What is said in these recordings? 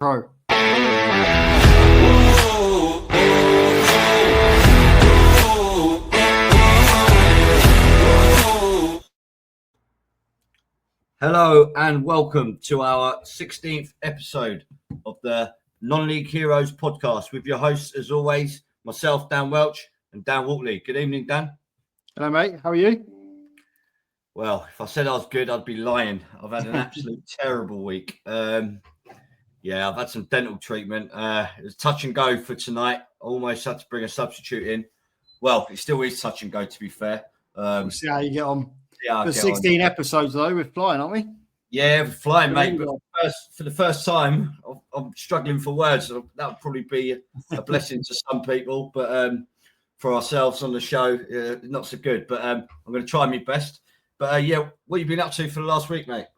Pro. Hello and welcome to our 16th episode of the Non-League Heroes podcast with your hosts, as always, myself, Dan Welch, and Dan Waltley. Good evening, Dan. Hello, mate. How are you? Well, if I said I was good, I'd be lying. I've had an absolute terrible week. I've had some dental treatment. It was touch and go for tonight. I almost had to bring a substitute in. Well, it still is touch and go, to be fair. We'll see how you get on. Yeah, for 16 episodes, though, we're flying, aren't we? Yeah, we're flying, mate. But for the first time, I'm struggling for words. So that would probably be a blessing to some people. But for ourselves on the show, not so good. But I'm going to try my best. But what have you been up to for the last week, mate?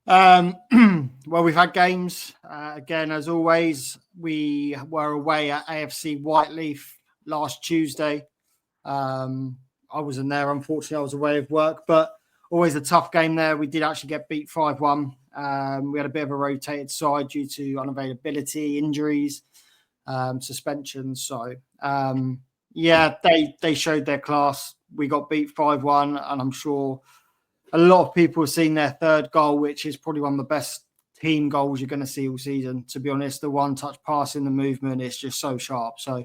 Well, we've had games. Again, as always, we were away at AFC Whiteleaf last Tuesday. I wasn't there, unfortunately. I was away of work, but always a tough game there. We did actually get beat 5-1. We had a bit of a rotated side due to unavailability, injuries, suspensions. So, they showed their class. We got beat 5-1, and I'm sure a lot of people have seen their third goal, which is probably one of the best team goals you're going to see all season. To be honest, the one-touch pass in the movement is just so sharp. So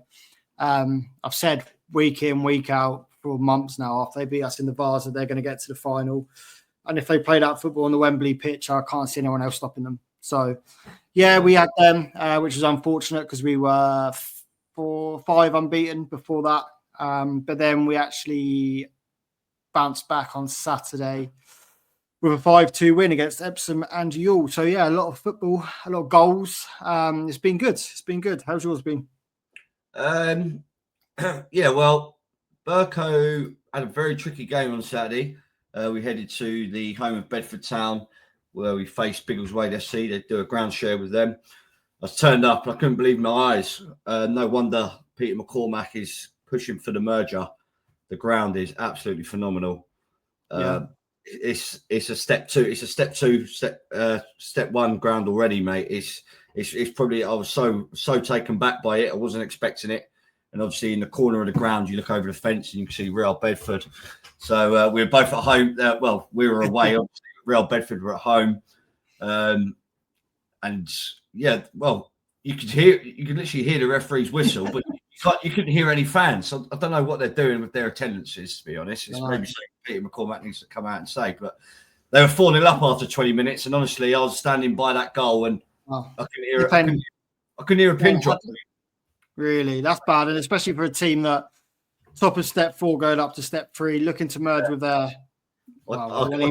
I've said week in, week out for months now, after they beat us in the Vase, they're going to get to the final. And if they play that football on the Wembley pitch, I can't see anyone else stopping them. So, we had them, which was unfortunate because we were 4-5 unbeaten before that. But then we actually bounced back on Saturday with a 5-2 win against Epsom and Yule. So, a lot of football, a lot of goals. It's been good. How's yours been? Well, Burko had a very tricky game on Saturday. We headed to the home of Bedford Town, where we faced Biggleswade FC. They do a ground share with them. I turned up and I couldn't believe my eyes. No wonder Peter McCormack is pushing for the merger. The ground is absolutely phenomenal. It's a step one ground already, mate. It's probably, I was so taken back by it. I wasn't expecting it. And obviously in the corner of the ground, you look over the fence and you can see Real Bedford. So we were both at home. We were away. Obviously, Real Bedford were at home. You could literally hear the referee's whistle, but you couldn't hear any fans. So I don't know what they're doing with their attendances, to be honest. It's maybe something Peter McCormack needs to come out and say. But they were 4-0 up after 20 minutes. And honestly, I was standing by that goal and I couldn't hear a pin drop. Really, that's bad, and especially for a team that top of step 4 going up to step 3, looking to merge with their. I wouldn't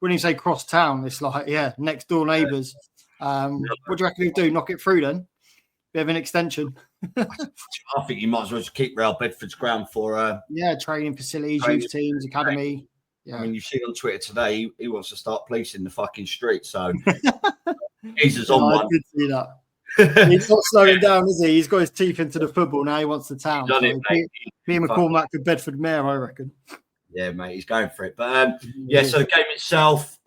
even say cross town. It's like next door neighbours. What do you reckon you do? Knock it through then? Bit of an extension. I think you might as well just keep Real Bedford's ground for training facilities, youth teams, academy. Yeah. I mean, you've seen on Twitter today he wants to start policing the fucking street. So he's on one. I did see that. He's not slowing down, is he? He's got his teeth into the football now. He wants the town. So Peter McCormack for Bedford Mayor, I reckon. Yeah, mate, he's going for it. But so the game itself,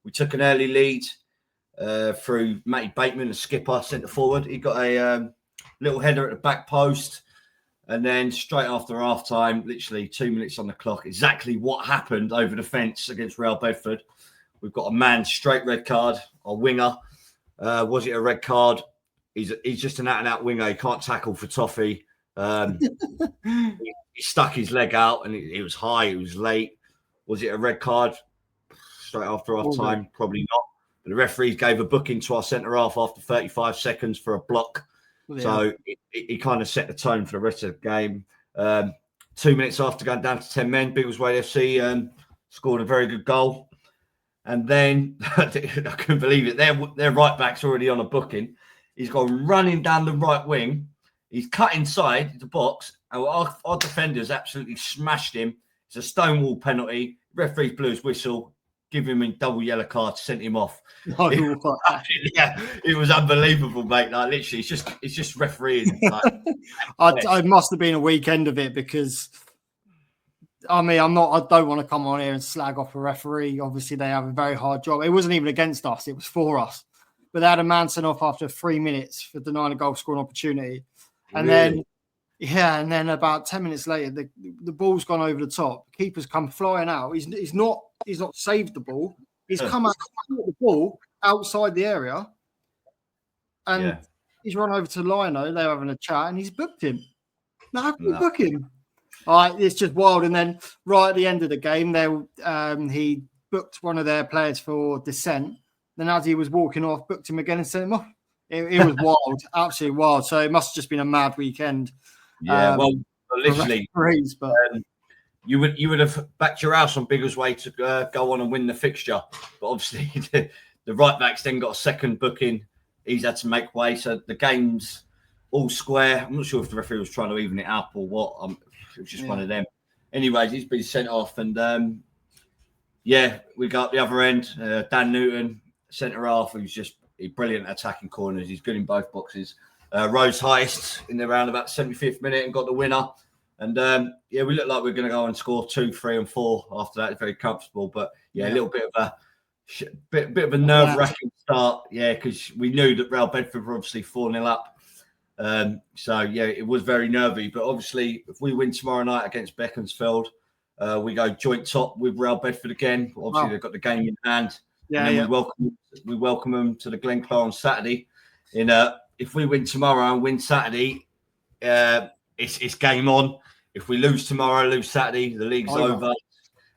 we took an early lead through Matty Bateman, the skipper, centre forward. He got a little header at the back post, and then straight after half time, literally 2 minutes on the clock, exactly what happened over the fence against Real Bedford. We've got a man straight red card, our winger. Was it a red card? He's just an out-and-out winger. He can't tackle for toffee. He stuck his leg out and it was high. It was late. Was it a red card? Straight after half time? Probably not. But the referees gave a booking to our centre half after 35 seconds for a block. Yeah. So he kind of set the tone for the rest of the game. 2 minutes after going down to 10 men, Biggleswade FC scored a very good goal. And then, I couldn't believe it, their right back's already on a booking. He's gone running down the right wing. He's cut inside the box. And our defenders absolutely smashed him. It's a stonewall penalty. Referee blew his whistle, give him a double yellow card, sent him off. It was unbelievable, mate. Like, literally, it's just refereeing. Like, I must have been a weekend of it because... I mean, I don't want to come on here and slag off a referee. Obviously, they have a very hard job. It wasn't even against us. It was for us. but they had a man sent off after 3 minutes for denying a goal scoring opportunity. And Really? then about 10 minutes later, the ball's gone over the top. The keeper's come flying out. He's not saved the ball. He's come out the ball outside the area, and he's run over to Lino. They're having a chat, and he's booked him. Now, how can you book him? All right, it's just wild. And then right at the end of the game, he booked one of their players for dissent. Then as he was walking off, booked him again and sent him off. It was wild, absolutely wild. So it must have just been a mad weekend. Yeah, literally, but you would have backed your house on Biggleswade to go on and win the fixture, but obviously the right back's then got a second booking. He's had to make way, so the game's all square. I'm not sure if the referee was trying to even it up or what. It was just one of them. Anyways, he's been sent off, and we got the other end. Dan Newton, centre half, who's just brilliant attacking corners. He's good in both boxes. Rose highest in the round about 75th minute and got the winner. And we look like we're going to go and score 2, 3, and 4 after that. It's very comfortable, but a little bit of a nerve-wracking start. Yeah, because we knew that Real Bedford were obviously 4-0 up. It was very nervy. But obviously, if we win tomorrow night against Beaconsfield, we go joint top with Real Bedford again. Obviously, they've got the game in hand. We welcome them to the Glenclaw on Saturday. If we win tomorrow and win Saturday, it's game on. If we lose tomorrow, lose Saturday, the league's over.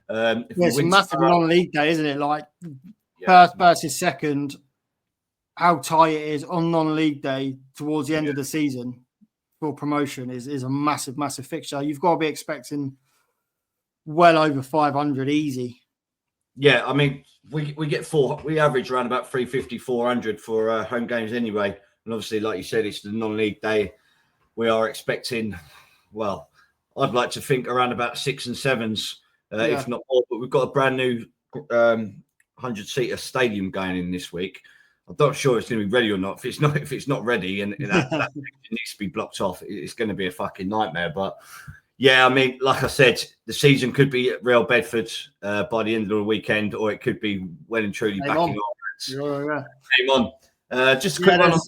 It's a massive non-league day, isn't it? Like first versus second, how tight it is on non-league day towards the end of the season for promotion is a massive, massive fixture. You've got to be expecting well over 500 easy. Yeah, I mean, we average around about 350, 400 for home games anyway. And obviously, like you said, it's the non-league day. We are expecting, I'd like to think around about 6 and 7s, if not more. But we've got a brand new 100-seater stadium going in this week. I'm not sure it's going to be ready or not. If it's not ready and that needs to be blocked off, it's going to be a fucking nightmare. But yeah, I mean, like I said, the season could be at Real Bedford by the end of the weekend, or it could be well and truly back in our hands. Game on. Just a quick one.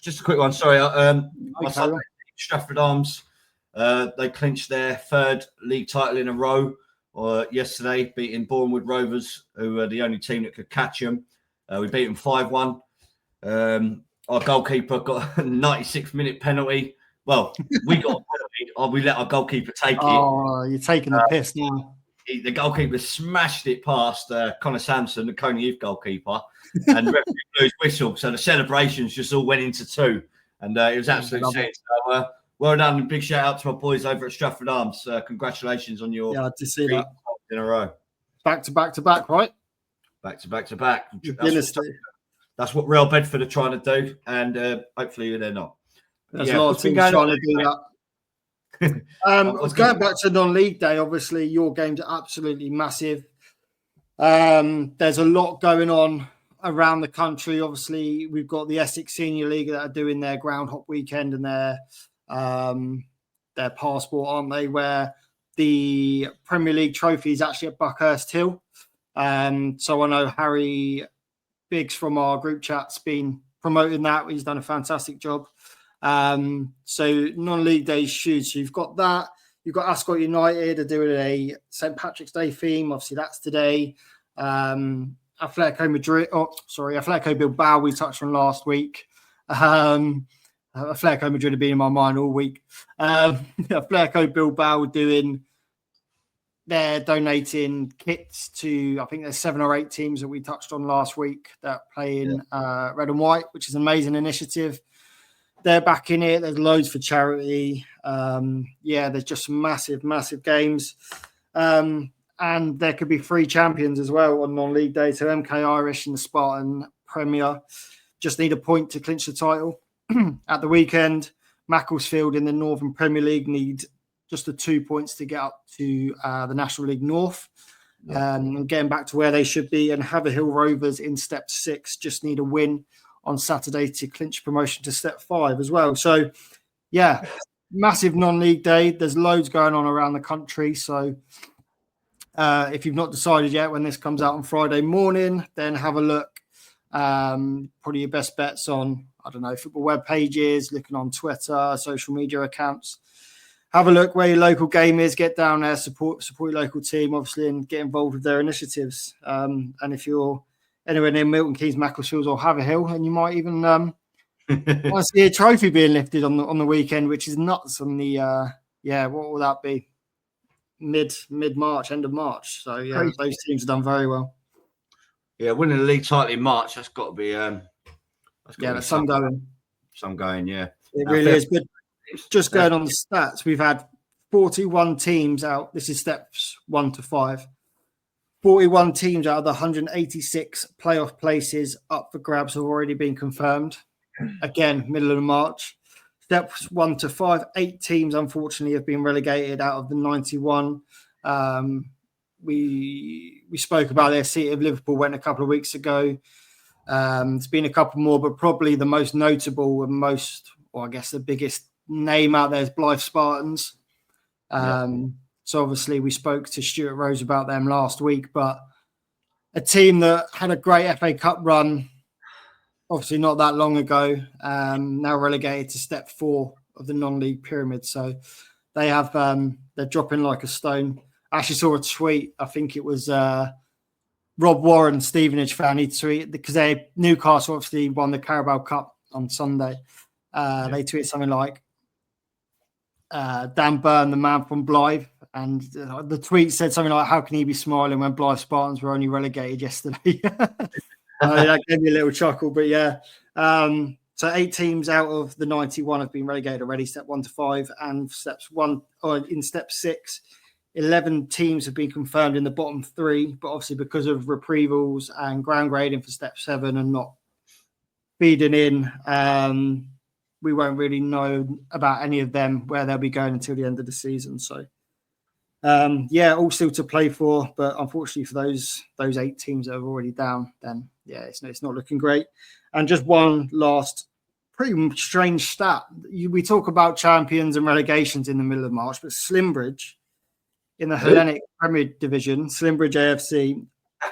Just a quick one. Sorry. Stratford Arms, they clinched their 3rd league title in a row yesterday, beating Bournemouth Rovers, who are the only team that could catch them. We beat them 5-1. Our goalkeeper got a 96th-minute penalty. Well, we got a penalty. We let our goalkeeper take it. Oh, you're taking the piss now. The goalkeeper smashed it past Connor Sampson, the Coney Youth goalkeeper, and the referee blew his whistle. So the celebrations just all went into 2. And it was absolutely sick. So, well done, and big shout out to my boys over at Stratford Arms. Congratulations on your to see that in a row. Back to back to back, right? Back to back to back. That's what Real Bedford are trying to do, and hopefully they're not. There's a lot of things trying to do that. Going back to non-league day, obviously your games are absolutely massive. There's a lot going on around the country. Obviously, we've got the Essex Senior League that are doing their ground hop weekend and their passport, aren't they? Where the Premier League trophy is actually at Buckhurst Hill. So I know Harry Biggs from our group chat's been promoting that. He's done a fantastic job. So non-league days shoot. So you've got that. You've got Ascot United are doing a St. Patrick's Day theme. Obviously, that's today. Atletico Bilbao we touched on last week. Atletico Madrid have been in my mind all week. Atletico Bilbao they're donating kits to, I think there's 7 or 8 teams that we touched on last week that play in red and white, which is an amazing initiative. They're back in it. There's loads for charity. There's just some massive, massive games. And there could be 3 champions as well on non-league day. So MK Irish and the Spartan Premier just need a point to clinch the title. At the weekend, Macclesfield in the Northern Premier League need just the 2 points to get up to the National League North. And getting back to where they should be. And Haverhill Rovers in Step 6 just need a win on Saturday to clinch promotion to Step 5 as well. So, massive non-league day. There's loads going on around the country. So, if you've not decided yet when this comes out on Friday morning, then have a look Probably your best bets on, I don't know, football web pages, looking on Twitter, social media accounts. Have a look where your local game is, get down there, support your local team, obviously, and get involved with their initiatives. And if you're anywhere near Milton Keynes, Macclesfield or Haverhill, and you might even want to see a trophy being lifted on the weekend, which is nuts on the, what will that be? Mid-March, end of March. So, yeah, Crazy. those teams have done very well. Yeah, winning the league title in March, that's got to be... there's some going. Some going, yeah. It really is. But just going on the stats, we've had 41 teams out. This is steps 1 to 5. 41 teams out of the 186 playoff places up for grabs have already been confirmed. Again, middle of March. Steps 1 to 5, 8 teams, unfortunately, have been relegated out of the 91. We spoke about their seat of Liverpool went a couple of weeks ago. There's been a couple more, but probably the most notable and I guess the biggest name out there is Blythe Spartans. So obviously we spoke to Stuart Rose about them last week, but a team that had a great FA Cup run, obviously not that long ago, now relegated to step 4 of the non-league pyramid. So they have, they're dropping like a stone. I actually saw a tweet. I think it was Rob Warren, Stevenage fan. He tweeted because Newcastle obviously won the Carabao Cup on Sunday. They tweeted something like, Dan Byrne, the man from Blythe. And the tweet said something like, how can he be smiling when Blythe Spartans were only relegated yesterday? That gave me a little chuckle. But yeah, so 8 teams out of the 91 have been relegated already, step 1 to 5. And in step 6, 11 teams have been confirmed in the bottom 3. But obviously because of reprievals and ground grading for step 7 and not feeding in, we won't really know about any of them, where they'll be going until the end of the season. So, all still to play for. But unfortunately for those 8 teams that are already down, then, it's not looking great. And just one last pretty strange stat. We talk about champions and relegations in the middle of March, but Slimbridge in the Hellenic Premier Division, Slimbridge AFC,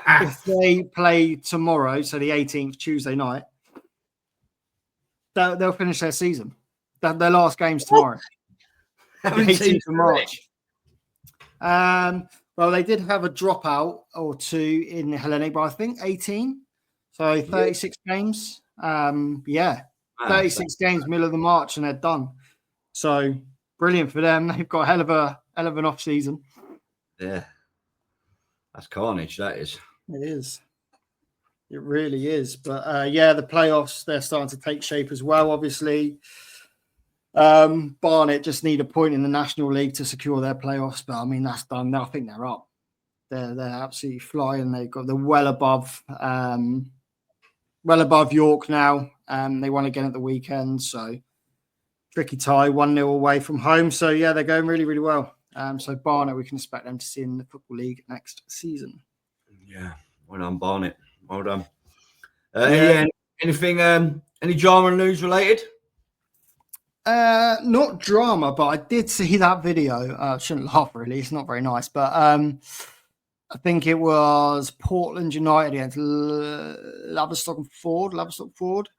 if they play tomorrow, so the 18th, Tuesday night, they'll finish their season. Their last game's tomorrow. 18th of March. Well, they did have a dropout or 2 in the Hellenic, but I think 18. So 36 games. 36 games, middle of the March, and they're done. So brilliant for them. They've got a hell of an off season. Yeah. That's carnage, that is. It is. It really is. But the playoffs, they're starting to take shape as well, obviously. Barnet just need a point in the National League to secure their playoffs, but I mean that's done. I think they're up. They're absolutely flying. They're well above York now. They won again at the weekend, so tricky tie, 1-0 away from home. So yeah, they're going really, really well. So Barnet, we can expect them to see in the Football League next season. Yeah, well done, Barnet. Well done. Anything? Any drama news related? Not drama, but I did see that video. I shouldn't laugh, really. It's not very nice, but I think it was Portland United against Laverstock Ford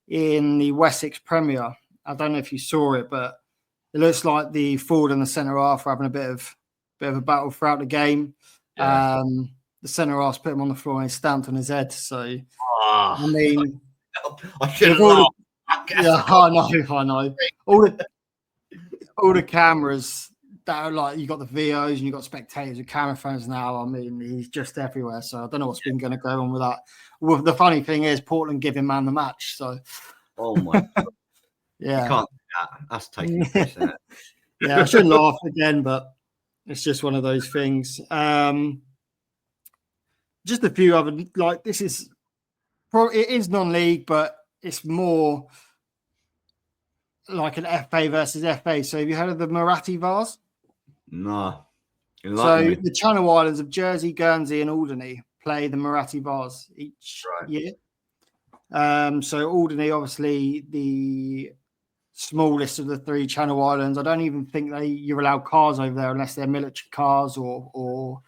in the Wessex Premier. I don't know if you saw it, but it looks like the forward and the centre half were having a bit of a battle throughout the game. Yeah. The centre half put him on the floor and he stamped on his head. So, I mean, I should have laughed. Yeah, I know. All the cameras that are like, you got the VOs and you got spectators with camera phones now. I mean, he's just everywhere. So I don't know what's been going to go on with that. Well, the funny thing is, Portland give him man the match. So, oh my God. Yeah, you can't do that. That's taking the piss, isn't it? Yeah, I shouldn't laugh again, but it's just one of those things. Just a few other, like, it is non-league, but it's more like an FA versus FA. So have you heard of the Marathi Vars? No. So the Channel Islands of Jersey, Guernsey and Alderney play the Marathi Vars each year. So Alderney, obviously the smallest of the 3 Channel Islands. I don't even think you're allowed cars over there unless they're military cars or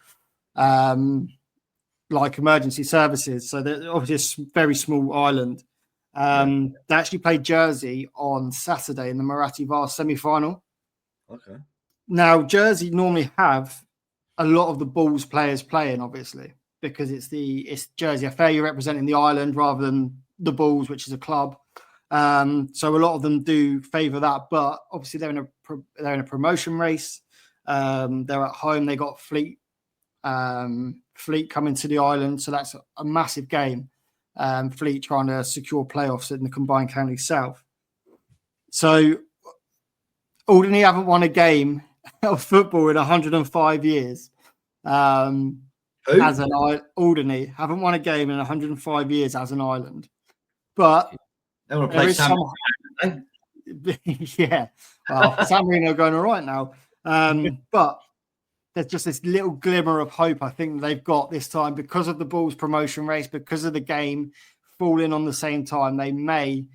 like emergency services. So they're obviously a very small island. They actually played Jersey on Saturday in the Marathi Vase semi-final. Okay. Now, Jersey normally have a lot of the Bulls players playing, obviously, because it's Jersey FA, you're representing the island rather than the Bulls, which is a club. So a lot of them do favour that, but obviously they're in a promotion race. They're at home. They got Fleet coming to the island, so that's a massive game. Fleet trying to secure playoffs in the Combined County South. So Alderney haven't won a game of football in 105 years. As an Alderney haven't won a game in 105 years as an island, but they want to play San Marino. Yeah, well, San Marino are going all right now, but there's just this little glimmer of hope I think they've got this time because of the Bulls promotion race, because of the game falling on the same time. They may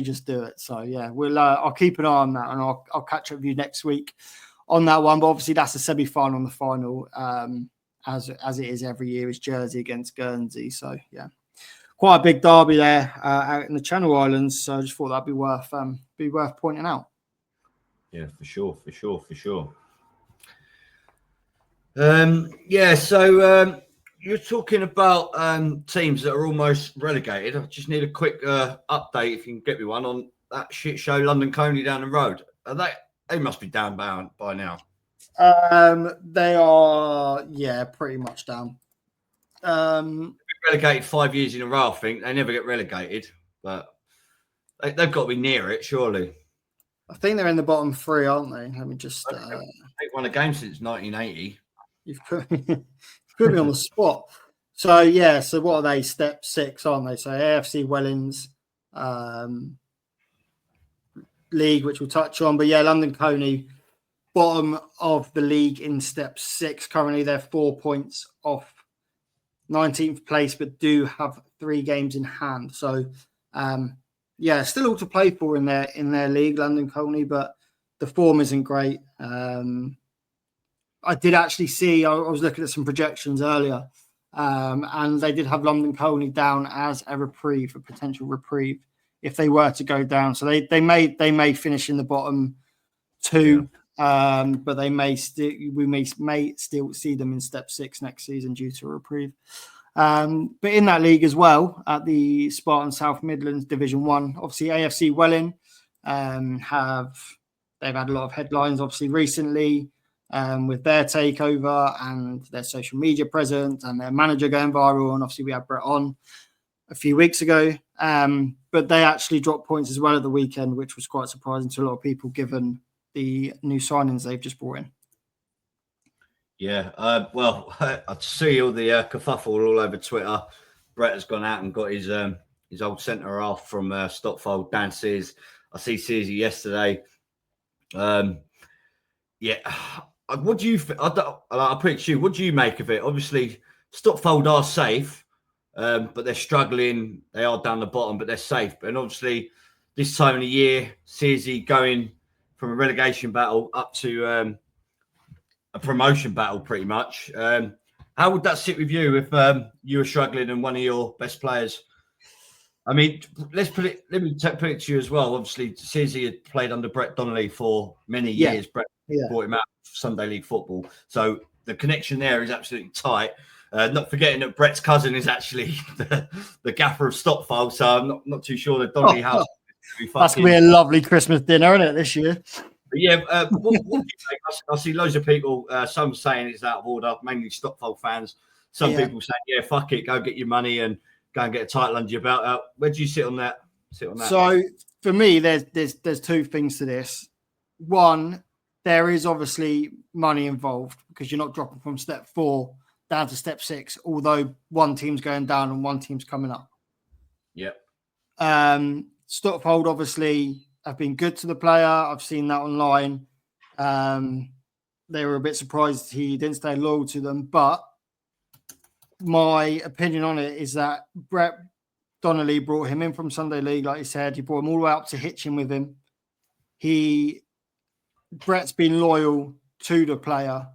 just do it. So yeah, I'll keep an eye on that, and I'll catch up with you next week on that one. But obviously that's a semi-final and the final, as it is every year, is Jersey against Guernsey. So yeah, quite a big derby there out in the Channel Islands. So I just thought that'd be worth pointing out. Yeah, for sure. So you're talking about teams that are almost relegated. I just need a quick update, if you can get me one, on that shit show London Colney down the road. They must be down by now. They are, pretty much down. Relegated 5 years in a row, I think. They never get relegated, but they've got to be near it, surely. I think they're in the bottom three, aren't they? Let me just... They've won a game since 1980. You've put me on the spot. So what are they? Step 6, aren't they? So AFC Wellings league, which we'll touch on. But yeah, London Colney, bottom of the league in step 6. Currently, they're 4 points off 19th place, but do have 3 games in hand. So still all to play for in their league, London Colney, but the form isn't great. I did actually see, I was looking at some projections earlier, and they did have London Colney down as a potential reprieve if they were to go down. So they may finish in the bottom 2, but we may still see them in step 6 next season due to a reprieve. But in that league as well, at the Spartan South Midlands Division 1, obviously AFC Welling they've had a lot of headlines obviously recently. With their takeover and their social media presence and their manager going viral. And obviously we had Brett on a few weeks ago. But they actually dropped points as well at the weekend, which was quite surprising to a lot of people given the new signings they've just brought in. Yeah, I see all the kerfuffle all over Twitter. Brett has gone out and got his old centre half from Stotfold, Dan Sears. I see Searsy yesterday. What do you? I'll put it to you. What do you make of it? Obviously, Stotfold are safe, but they're struggling. They are down the bottom, but they're safe. And obviously, this time of the year, Searsy going from a relegation battle up to a promotion battle, pretty much. How would that sit with you if you were struggling and one of your best players? I mean, let me put it to you as well. Obviously, Searsy had played under Brett Donnelly for many years. Brett brought him out of Sunday League football. So the connection there is absolutely tight. Not forgetting that Brett's cousin is actually the gaffer of Stotfold. So I'm not too sure that Donnelly house. That's going to be a lovely Christmas dinner, isn't it, this year? But yeah, what do you think? I see loads of people, some saying it's out of order, mainly Stotfold fans. Some people saying, yeah, fuck it, go get your money and go and get a title under your belt. Where do you sit on that? So for me, there's 2 things to this. One, there is obviously money involved because you're not dropping from step 4 down to step 6, although one team's going down and one team's coming up. Yep. Stotfold obviously have been good to the player. I've seen that online. They were a bit surprised he didn't stay loyal to them, but my opinion on it is that Brett Donnelly brought him in from Sunday League, like you said. He brought him all the way up to Hitchin with him. Brett's been loyal to the player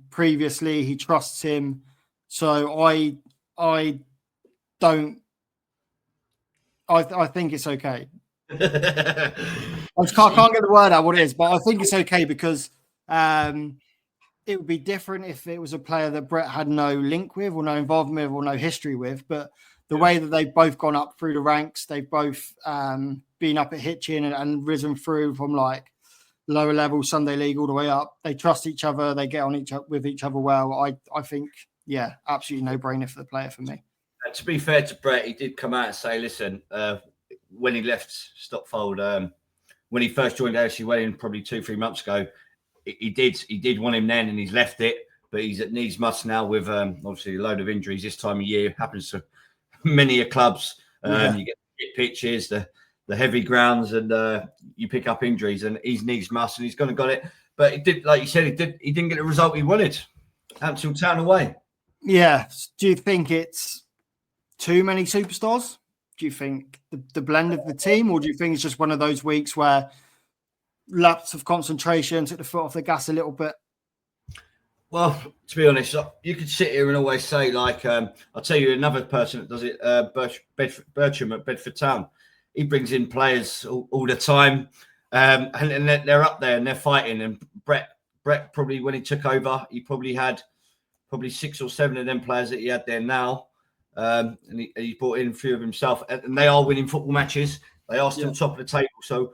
previously. He trusts him. So I don't. I think it's okay. I can't get the word out what it is, but I think it's okay because it would be different if it was a player that Brett had no link with or no involvement with or no history with. But the way that they've both gone up through the ranks, they've both been up at Hitchin and risen through from like lower level Sunday League all the way up. They trust each other. They get on with each other well. I think, yeah, absolutely no brainer for the player for me. To be fair to Brett, he did come out and say, listen, when he left Stockfold, when he first joined AFC Welling probably 2-3 months ago, he did want him then, and he's left it. But he's at needs must now with obviously a load of injuries this time of year. Happens to many clubs. You get the pitches, the heavy grounds, and you pick up injuries. And he's needs must, and he's gone and got it. But he did, like you said, he didn't get the result he wanted. Hampton Town away. Yeah. Do you think it's too many superstars? Do you think the blend of the team, or do you think it's just one of those weeks where lapse of concentration took the foot off the gas a little bit? Well, to be honest, you could sit here and always say, like, I'll tell you another person that does it, Bertram at Bedford Town. He brings in players all the time, and they're up there and they're fighting. And Brett probably, when he took over, he probably had 6 or 7 of them players that he had there now. And he brought in a few of himself, and they are winning football matches. They are still top of the table. So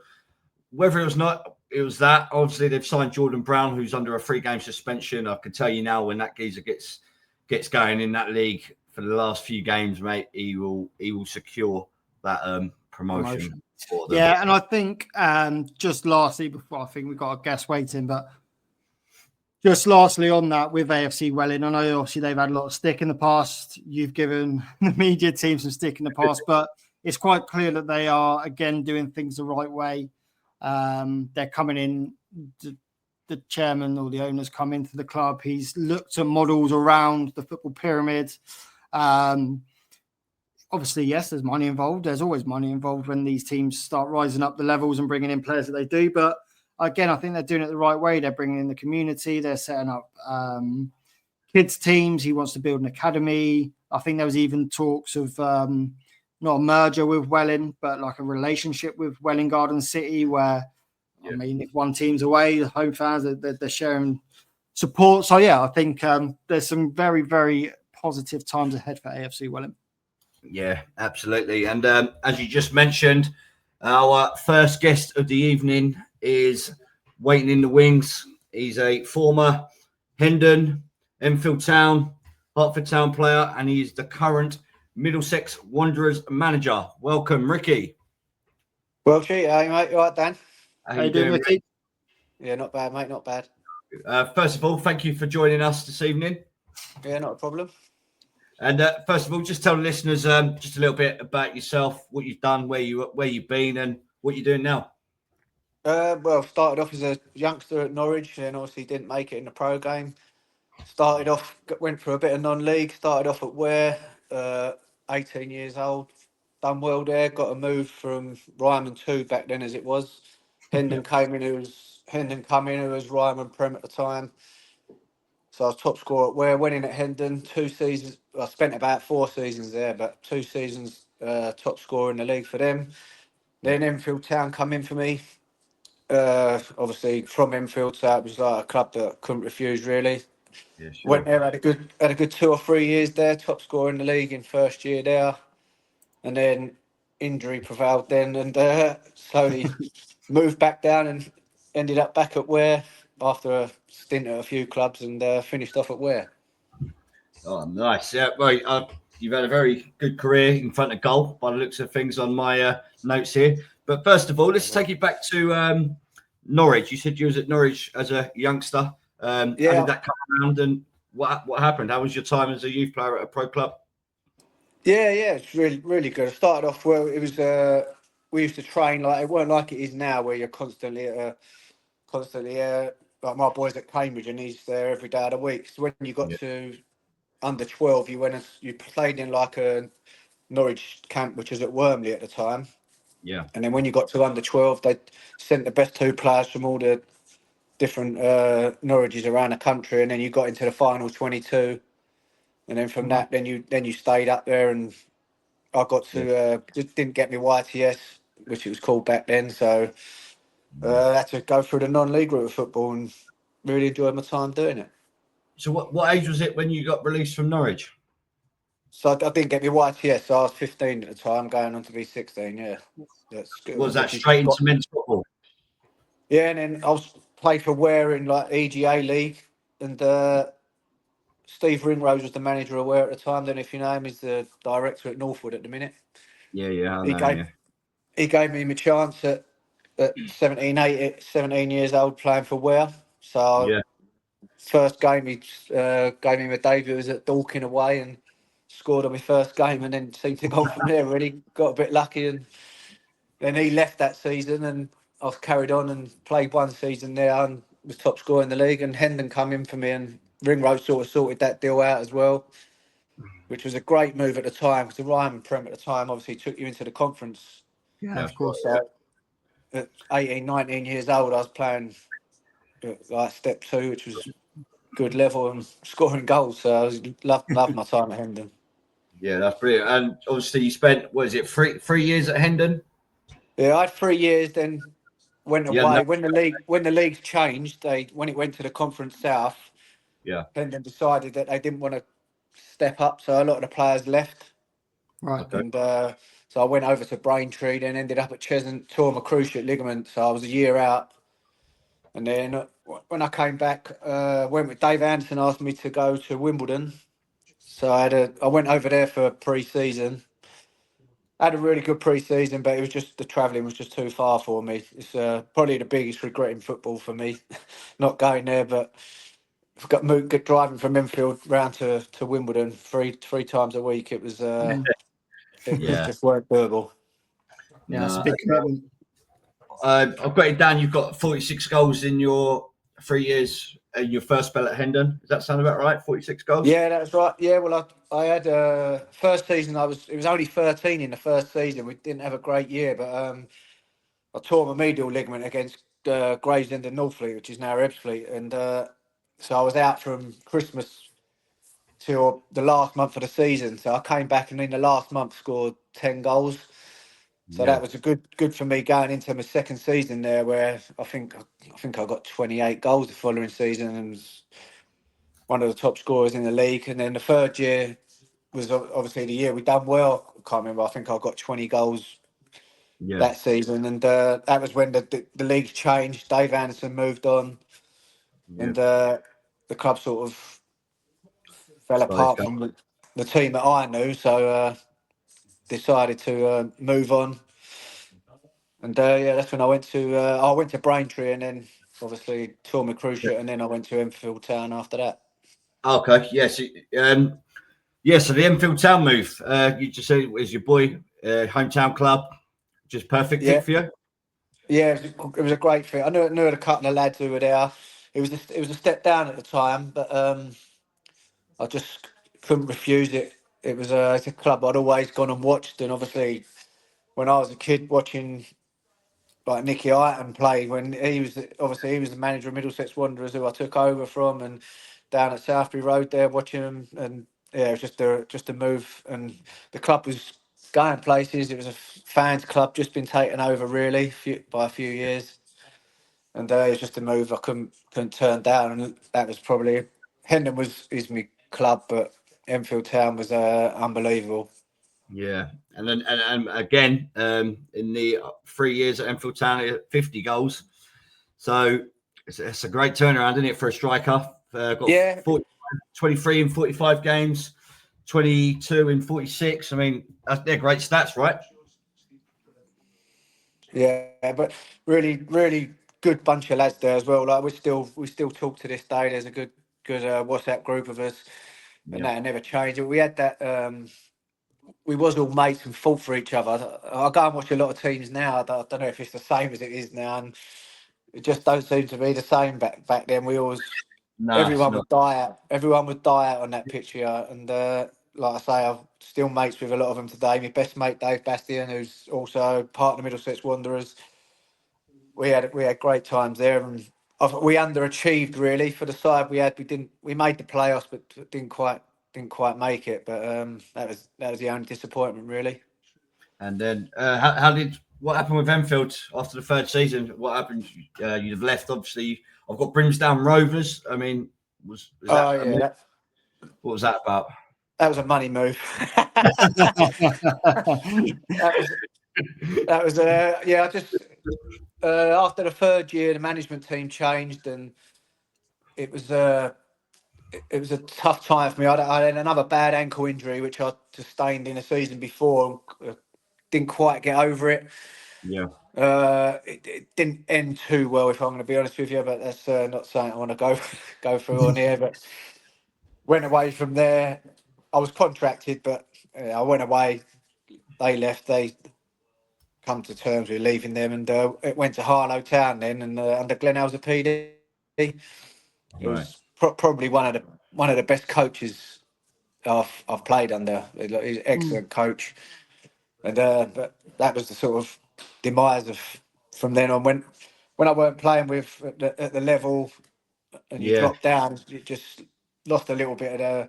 whether it was that, obviously they've signed Jordan Brown, who's under a 3-game suspension. I can tell you now, when that geezer gets going in that league for the last few games, mate, he will secure that promotion. Yeah, and I think just lastly, before I think we've got a guest waiting, but just lastly on that with AFC Welling, I know obviously they've had a lot of stick in the past. You've given the media team some stick in the past, but it's quite clear that they are, again, doing things the right way. They're coming in, the chairman or the owners come into the club. He's looked at models around the football pyramid. Obviously, yes, there's money involved. There's always money involved when these teams start rising up the levels and bringing in players that they do. But again, I think they're doing it the right way. They're bringing in the community. They're setting up kids teams. He wants to build an academy. I think there was even talks of not a merger with Welling, but like a relationship with Welling Garden City where, I mean, if one team's away, the home fans, they're sharing support. So, yeah, I think there's some very, very positive times ahead for AFC Welling. Yeah, absolutely. And as you just mentioned, our first guest of the evening is waiting in the wings. He's a former Hendon, Enfield Town, Hertford Town player, and he's the current Middlesex Wanderers manager. Welcome, Ricky. Well, gee, how you, mate? You all right, Dan? How you doing, Ricky? Yeah, not bad, mate, not bad. First of all, thank you for joining us this evening. Yeah, not a problem. And first of all, just tell the listeners just a little bit about yourself, what you've done, where you've been, and what you're doing now. Well, started off as a youngster at Norwich, and obviously didn't make it in the pro game. Started off, went for a bit of non-league. Started off at Ware, 18 years old. Done well there. Got a move from Ryman 2 back then, as it was. Hendon came in, who was Ryman Prem at the time. So I was top scorer at Ware. Went in at Hendon 2 seasons. I spent about 4 seasons there, but 2 seasons top scorer in the league for them. Then Enfield Town come in for me. Obviously from Enfield, so it was like a club that I couldn't refuse really. Yeah, sure. Went there, had a good 2 or 3 years there, top scorer in the league in first year there, and then injury prevailed then, and slowly moved back down and ended up back at Ware after a stint at a few clubs, and finished off at Ware. Oh, nice. Yeah, well, you've had a very good career in front of goal by the looks of things on my notes here. But first of all, let's take you back to Norwich. You said you was at Norwich as a youngster. How did that come around, and what happened? How was your time as a youth player at a pro club? Yeah, it's really, really good. I started off well. It was we used to train like it weren't like it is now, where you're constantly like my boy's at Cambridge and he's there every day of the week. So when you got to under 12, you played in like a Norwich camp, which was at Wormley at the time. Yeah. And then when you got to under 12, they sent the best 2 players from all the different Norwiches around the country, and then you got into the final 22, and then from that, then you stayed up there, and I got to just didn't get my YTS, which it was called back then, so I had to go through the non-league route of football, and really enjoyed my time doing it. So what age was it when you got released from Norwich? So I didn't get my YTS, so I was 15 at the time, going on to be 16. Yeah, that's good. Was that straight into men's football? Yeah, and then I was played for Ware in like EGA League, and Steve Ringrose was the manager of Ware at the time. Then, if you know him, he's the director at Northwood at the minute. Yeah, I He know. gave he gave me my chance at 17 years old playing for Ware. So first game he gave me my debut was at Dorking away and scored on my first game, and then seemed to go from there. Really got a bit lucky, and then he left that season, and I've carried on and played one season there and was top scorer in the league. And Hendon come in for me, and Ringrose sort of sorted that deal out as well, which was a great move at the time because the Ryman Prem at the time obviously took you into the conference. Yeah, of course. So at 18, 19 years old, I was playing like step two, which was good level and scoring goals. So I loved my time at Hendon. Yeah, that's brilliant. And obviously, you spent three years at Hendon? Yeah, I had 3 years. Then went away Yeah, when the league changed. When it went to the Conference South, Hendon decided that they didn't want to step up, so a lot of the players left. Right. Okay. And so I went over to Braintree, then ended up at Cheshunt, tore my cruciate ligament, so I was a year out. And then when I came back, went with Dave Anderson, asked me to go to Wimbledon. So I went over there for pre-season. I had a really good pre-season, but it was just the travelling was just too far for me. It's probably the biggest regret in football for me, not going there. But I've got driving from Enfield round to Wimbledon three times a week. It was it just weren't doable. Yeah, that's a big commitment. I've got it down. You've got 46 goals in your 3 years in your first spell at Hendon. Does that sound about right? 46 goals? Yeah, that's right. Yeah, well, I had first season. It was only 13 in the first season. We didn't have a great year, but I tore my medial ligament against Gravesend and Northfleet, which is now Ebbsfleet, and so I was out from Christmas till the last month of the season. So I came back and in the last month scored 10 goals. So that was a good for me going into my second season there, where I think I got 28 goals the following season and was one of the top scorers in the league. And then the third year was obviously the year we done well. I can't remember. I think I got 20 goals that season, and that was when the league changed. Dave Anderson moved on, and the club sort of fell apart from the team that I knew. So decided to move on. And that's when I went to Braintree, and then obviously tore my cruciate, and then I went to Enfield Town after that. Okay, yes. So the Enfield Town move, you just said it was your boy, hometown club, just perfect fit for you? Yeah, it was a great fit. I knew a couple of lads who were there. It was a step down at the time, but I just couldn't refuse it. It's a club I'd always gone and watched, and obviously when I was a kid watching like Nicky Iton play, when he was the manager of Middlesex Wanderers, who I took over from, and down at Southbury Road there watching him, and yeah, it was just a move, and the club was going places. It was a fans club, just been taken over really by a few years, and it was just a move I couldn't turn down, and that was probably Hendon is my club, but Enfield Town was unbelievable. Yeah, and then and again, in the 3 years at Enfield Town, 50 goals. So it's a great turnaround, isn't it, for a striker? Got 23 in 45 games, 22 in 46. I mean, they're great stats, right? Yeah, but really, really good bunch of lads there as well. Like we still talk to this day. There's a good WhatsApp group of us, and that never changed. We had that. We was all mates and fought for each other. I go and watch a lot of teams now. I don't know if it's the same as it is now, and it just don't seem to be the same back then. We always everyone would die out. Everyone would die out on that pitch here, and like I say, I'm still mates with a lot of them today. My best mate Dave Bastian, who's also part of the Middlesex Wanderers. We had great times there, and we underachieved really for the side we had. We made the playoffs, but didn't quite make it. But that was the only disappointment really. And then, what happened with Enfield after the third season? What happened? You'd have left. Obviously, I've got Brimstone Rovers. I mean, was that? What was that about? That was a money move. that was I just after the third year, the management team changed, and it was a tough time for me. I had another bad ankle injury, which I sustained in a season before. Didn't quite get over it. Yeah. It didn't end too well, if I'm going to be honest with you. But that's not something I want to go through on here. But went away from there. I was contracted, but I went away. They left. They come to terms with leaving them, and it went to Harlow Town then, and under Glenn Elser PD. It was probably one of the best coaches I've played under. He's an excellent coach, and but that was the sort of demise of from then on. When I weren't playing with at the level, and you dropped down, you just lost a little bit of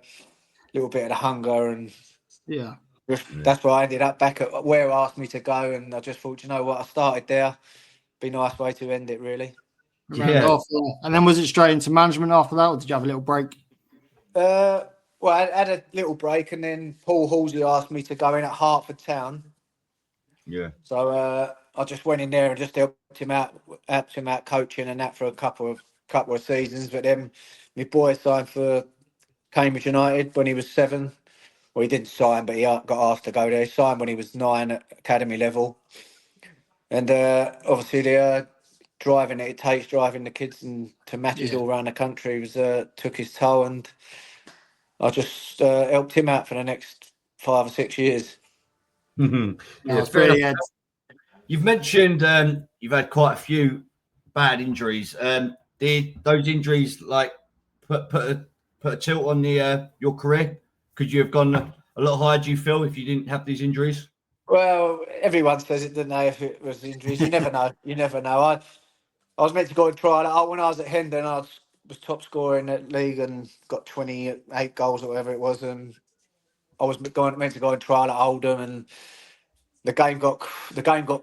the hunger, and that's why I ended up back at where I asked me to go. And I just thought, you know what, I started there. Be a nice way to end it, really. Off, and then was it straight into management after that, or did you have a little break? Well, I had a little break, and then Paul Halsey asked me to go in at Hertford Town. Yeah. So I just went in there and just helped him out coaching and that for a couple of seasons. But then my boy signed for Cambridge United when he was 7. Well, he didn't sign, but he got asked to go there. He signed when he was 9 at academy level. And obviously the driving the kids to matches all around the country was took his toll, and I just helped him out for the next 5 or 6 years. It's fair enough. You've mentioned you've had quite a few bad injuries. Did those injuries like put a tilt on your career? Could you have gone a lot higher, do you feel, if you didn't have these injuries? Well, everyone says it, didn't they, if it was injuries. You never know. You never know. I was meant to go and try it. When I was at Hendon, I was top scorer in that league and got 28 goals or whatever it was. And I was meant to go and trial at Oldham, and the game got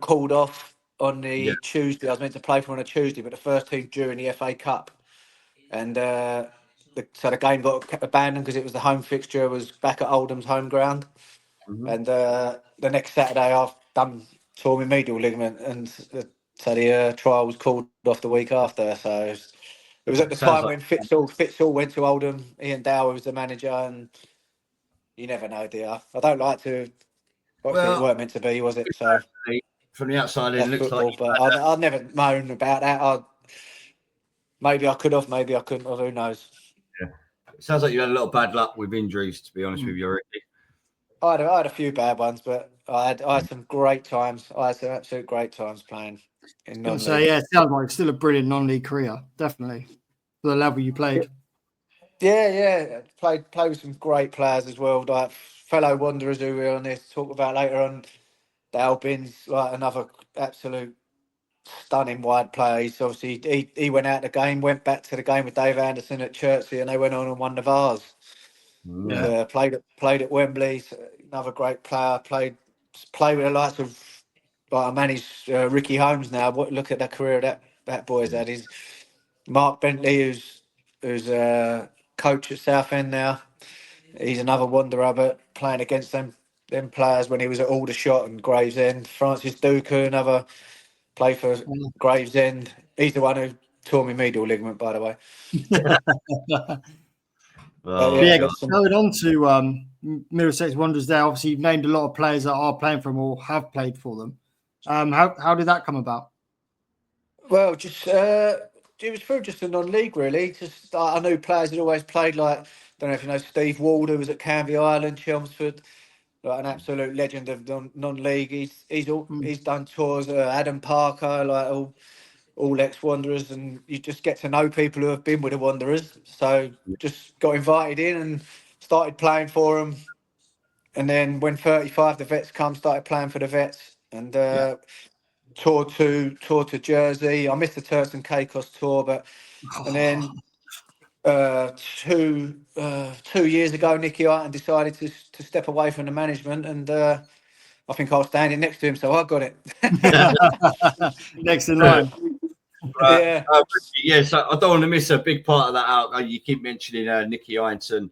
called off on the Tuesday. I was meant to play for on a Tuesday, but the first team drew in the FA Cup, and so the game got abandoned because it was the home fixture. It was back at Oldham's home ground, and the next Saturday I've tore my medial ligament, and so the trial was called off the week after. So it was at the time when Fitzall went to Oldham. Ian Dower was the manager, and you never know, dear. I don't like to. Well, it weren't meant to be, was it? So from the outside, it looks football, like. But I'd never moan about that. Maybe I could have, maybe I couldn't have. Who knows? Yeah, it sounds like you had a lot of bad luck with injuries. To be honest with you, Ricky. I had a few bad ones, but I had some great times. I had some absolute great times playing in non-league. So it sounds like still a brilliant non-league career, definitely for the level you played. Yeah. Played with some great players as well, like fellow Wanderers who we're on this talk about later on. Dale Binns, like another absolute stunning wide player. He's obviously he went out the game, went back to the game with Dave Anderson at Chertsey, and they went on and won the Vase. Yeah. Played at Wembley. Another great player. Played with the likes of, I manage Ricky Holmes now. Look at the career that boy's had. He's Mark Bentley, who's a coach at Southend now. He's another Wanderer, but playing against them players when he was at Aldershot and Gravesend. Francis Duca, another play for Gravesend. He's the one who tore me medial ligament, by the way. Going on to Middlesex Wanderers there, obviously you've named a lot of players that are playing for them or have played for them. How did that come about? Well, just it was through just a non-league, really. Just I knew players had always played, like, don't know if you know Steve Ward, who was at Canvey Island, Chelmsford, like an absolute legend of non-league. He's done tours. Adam Parker, like all ex-Wanderers, and you just get to know people who have been with the Wanderers. So just got invited in and started playing for them. And then when 35, the vets come, started playing for the vets. And tour to Jersey. I missed the Turks and Caicos tour, and then 2 years ago, Nicky Iton decided to step away from the management, and I think I was standing next to him, so I got it. Next in line. Right. Yeah. Yes, I don't want to miss a big part of that out. You keep mentioning Nicky Iton.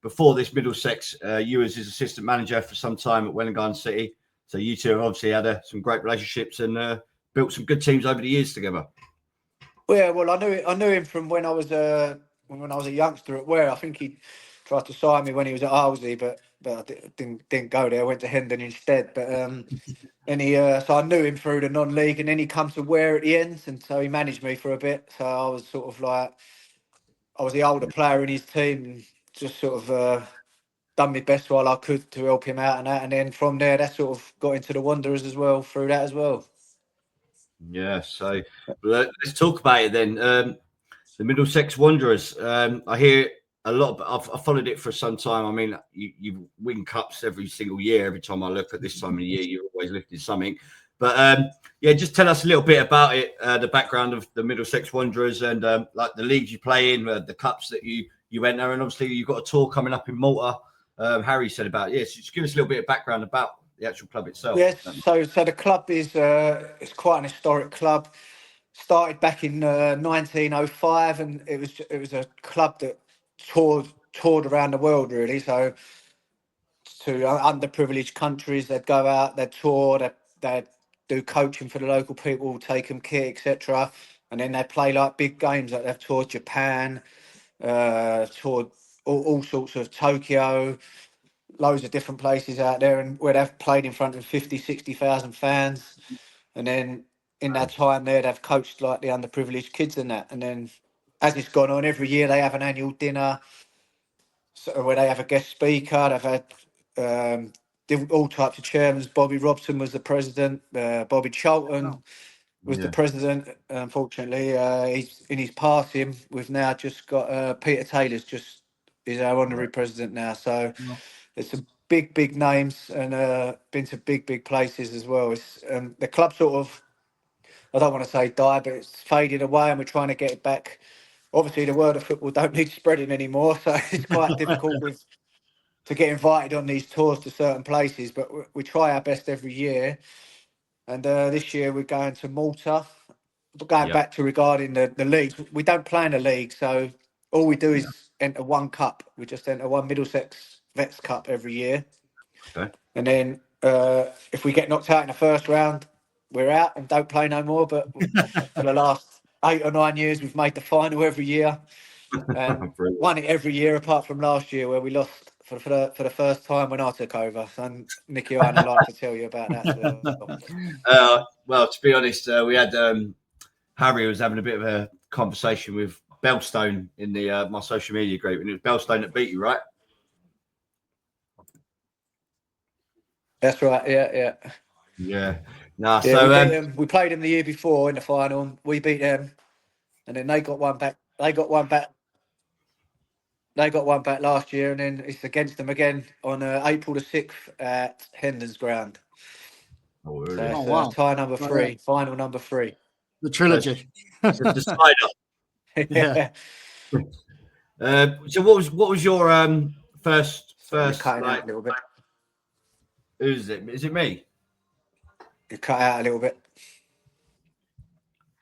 Before this Middlesex, you was his assistant manager for some time at Wellington City. So you two have obviously had some great relationships and built some good teams over the years together. Well, I knew him from when I was a youngster at Ware. I think he tried to sign me when he was at Arlesey, but I didn't go there. I went to Hendon instead. But and so I knew him through the non-league, and then he come to Ware at the end, and so he managed me for a bit. So I was sort of like, I was the older player in his team, and just sort of done my best while I could to help him out and that. And then from there, that sort of got into the Wanderers as well through that as well. Yeah, so let's talk about it then. The Middlesex Wanderers. I hear a lot. I've followed it for some time. I mean, you win cups every single year. Every time I look at this time of the year, you're always lifting something. But yeah, just tell us a little bit about it, the background of the Middlesex Wanderers, and like the leagues you play in, the cups that you enter, and obviously you've got a tour coming up in Malta. Harry said about it. Yes, just give us a little bit of background about the actual club itself. Yes, so the club is it's quite an historic club. Started back in 1905, and it was a club that toured around the world really. So to underprivileged countries, they'd go out, they'd tour, they'd do coaching for the local people, take them kit, etc. And then they'd play like big games. Like they've toured Japan, toured all sorts of Tokyo, loads of different places out there, and where they've played in front of 50, 60,000 fans. And then in that time there, they've coached like the underprivileged kids and that. And then as it's gone on, every year they have an annual dinner where they have a guest speaker. They've had all types of chairmen. Bobby Robson was the president. Bobby Charlton was the president. Unfortunately, he's in his passing. We've now just got Peter Taylor's is our honorary president now. So there's some big names and been to big places as well. It's the club sort of, I don't want to say died, but it's faded away, and we're trying to get it back. Obviously, the world of football don't need spreading anymore, so it's quite difficult to get invited on these tours to certain places. But we try our best every year. And this year we're going to Malta. But going back to regarding the leagues, we don't play in the league, so all we do is enter one cup. We just enter one Middlesex Vets Cup every year. Okay. And then if we get knocked out in the first round, we're out and don't play no more. But for the last 8 or 9 years, we've made the final every year and won it every year, apart from last year where we lost for the first time when I took over. And Nicky, I'd like to tell you about that as well. Well, to be honest, we had Harry was having a bit of a conversation with Bellstone in the my social media group, and it was Bellstone that beat you, right? That's right. Yeah. Nah, so we played them the year before in the final. And we beat them, and then they got one back. They got one back last year, and then it's against them again on April the 6th at Hendon's ground. Oh, really? So it's, wow. tie number 3, final number 3. The trilogy. It's a decider. Yeah. So what was your first Cutting like? out a little bit. Who's it? Is it me? You cut out a little bit.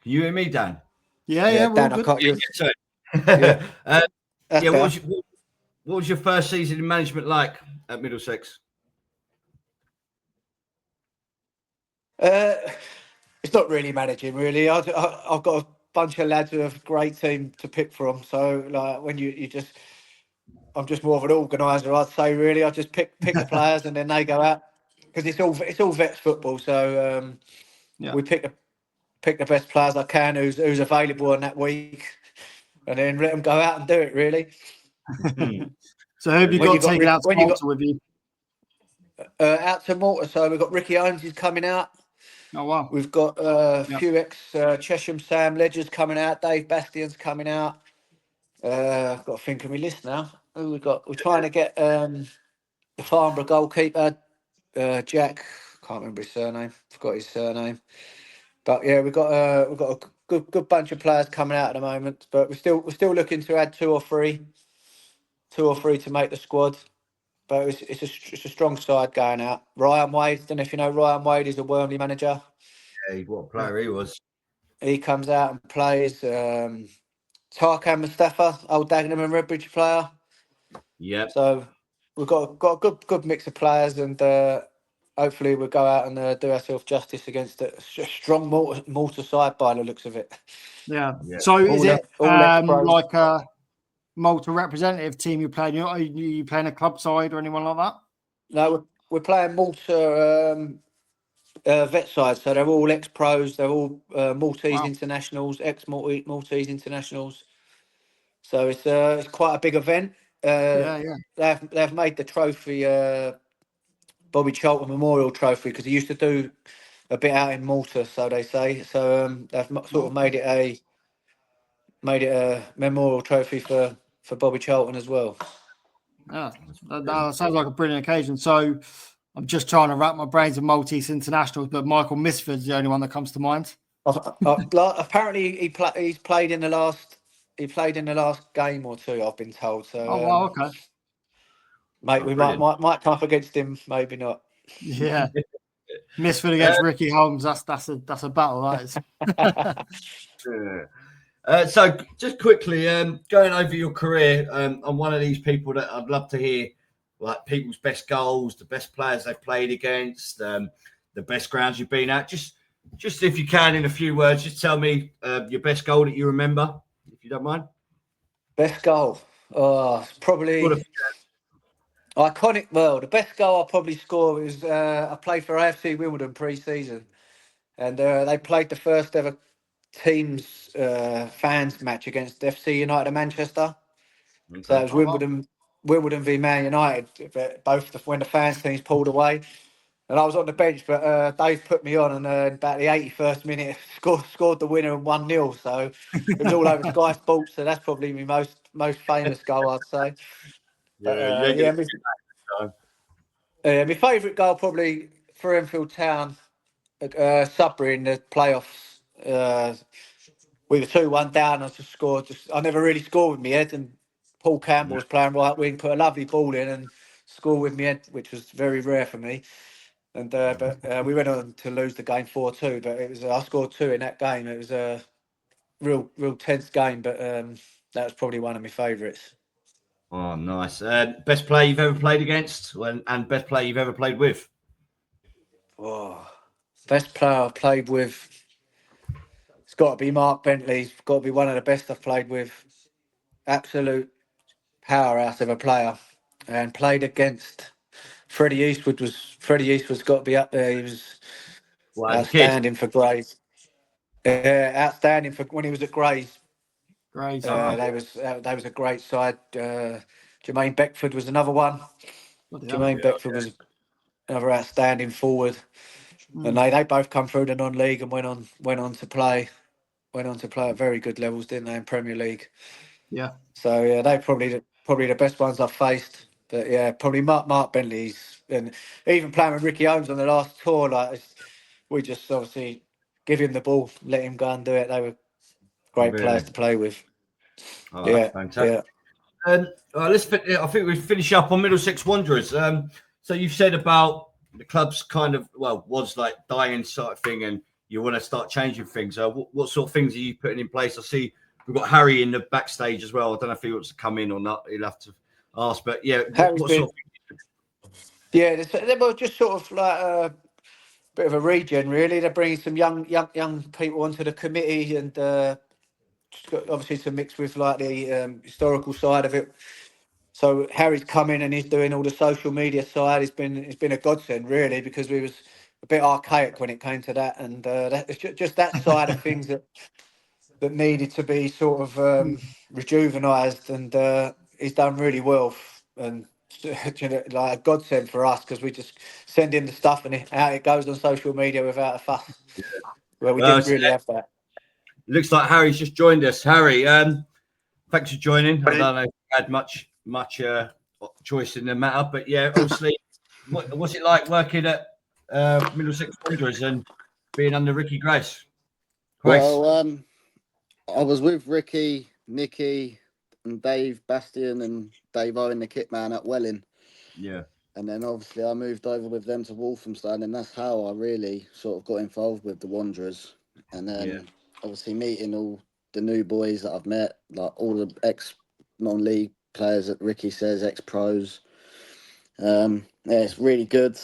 Can you hear me, Dan? Yeah, we're Dan, all I good. cut you. Yeah. What was your first season in management like at Middlesex? It's not really managing, really. I've got a bunch of lads who have a great team to pick from. So, like, when I'm just more of an organizer, I'd say. Really, I just pick the players and then they go out because it's all vets football. So we pick the best players I can who's available on that week, and then let them go out and do it. Really. So who have you got taken out to Malta with you? Out to Malta. So we've got Ricky Owens is coming out. Oh wow. We've got a few Chesham Sam Ledgers coming out. Dave Bastian's coming out. I've got to think of my list now. Who we got? We're trying to get the Farnborough goalkeeper, Jack. Can't remember his surname. Forgot his surname. But yeah, we've got a good bunch of players coming out at the moment. But we're still looking to add two or three to make the squad. But it's a strong side going out. Ryan Wade, don't know if you know Ryan Wade, is a Wormley manager. Yeah, what a player he was. He comes out and plays. Tarkan Mustafa, old Dagenham and Redbridge player. Yep. So we've got a good mix of players, and hopefully we'll go out and do ourselves justice against a strong Malta side by the looks of it. Yeah. Yeah. So is it ex-pros. like a Malta representative team you're playing? Are you playing a club side or anyone like that? No, we're playing Malta vet side, so they're all ex-pros. They're all Maltese internationals, ex-Maltese internationals. So it's quite a big event. Yeah. They've made the trophy Bobby Charlton Memorial Trophy because he used to do a bit out in Malta, so they say. So they've sort of made it a memorial trophy for Bobby Charlton as well. Yeah, that sounds like a brilliant occasion. So I'm just trying to wrap my brains of Maltese internationals, but Michael Misford's the only one that comes to mind. Apparently, he's played in the last. He played in the last game or two, I've been told. So, wow, okay. Mate, we might come up against him. Maybe not. Yeah, Misford against Ricky Holmes. That's a battle. That is. So just quickly, going over your career, I'm one of these people that I'd love to hear, like people's best goals, the best players they've played against, the best grounds you've been at. Just if you can, in a few words, just tell me your best goal that you remember, if you don't mind. Best goal? Oh, probably iconic. Well, the best goal I probably scored was I played for AFC Wimbledon pre-season, and they played the first ever teams fans match against FC United of Manchester. Okay. So it was Wimbledon v Man United. But when the fans teams pulled away. And I was on the bench, but Dave put me on, and about the 81st minute, scored the winner 1-0. So it was all over Sky Sports. So that's probably my most famous goal, I'd say. But, my favourite goal probably for Enfield Town, Sudbury in the playoffs. We were 2-1 down. I just scored. I never really scored with my head, and Paul Campbell was playing right wing, put a lovely ball in and scored with my head, which was very rare for me. And but we went on to lose the game 4-2. But it was I scored 2 in that game. It was a real tense game. But that was probably one of my favourites. Oh, nice. Best player you've ever played against, and best player you've ever played with. Oh, best player I've played with. It's got to be Mark Bentley. It's got to be one of the best I've played with. Absolute powerhouse of a player, and played against Freddie Eastwood. Freddie Eastwood's got to be up there. He was outstanding for Grays. Outstanding for when he was at Grays. Great. They was a great side. Jermaine Beckford was another one. Jermaine Beckford was another outstanding forward, and they both come through the non-league and went on to play at very good levels, didn't they, in Premier League? Yeah. So yeah, they're probably the best ones I've faced. But yeah, probably Mark Bentley's, and even playing with Ricky Holmes on the last tour, we just obviously give him the ball, let him go and do it. They were great players to play with. Oh, yeah, fantastic. Yeah. I think we finish up on Middlesex Wanderers. So you've said about the club's kind of was like dying sort of thing, and you want to start changing things. What sort of things are you putting in place? I see we've got Harry in the backstage as well. I don't know if he wants to come in or not. He'll have to ask. But yeah, what sort of things? Yeah, they were just sort of like a bit of a regen, really. They're bringing some young people onto the committee, and obviously to mix with like the historical side of it. So Harry's come in and he's doing all the social media side. It's been a godsend, really, because we was a bit archaic when it came to that, and it's just that side of things that needed to be sort of rejuvenised, and he's done really well, and like a godsend for us, because we just send him the stuff and out it goes on social media without a fuss. Yeah. Where we didn't really have that. Looks like Harry's just joined us. Harry, thanks for joining. I don't know if you had much choice in the matter, but yeah, obviously, what's it like working at Middlesex Wanderers and being under Ricci Crace? Well, I was with Ricky, Nicky, and Dave Bastian and Dave Owen, the kit man at Welling. Yeah. And then obviously I moved over with them to Walthamstow, and that's how I really sort of got involved with the Wanderers. And then obviously meeting all the new boys that I've met, like all the ex-non-league players that Ricky says, ex-pros. Yeah, it's really good.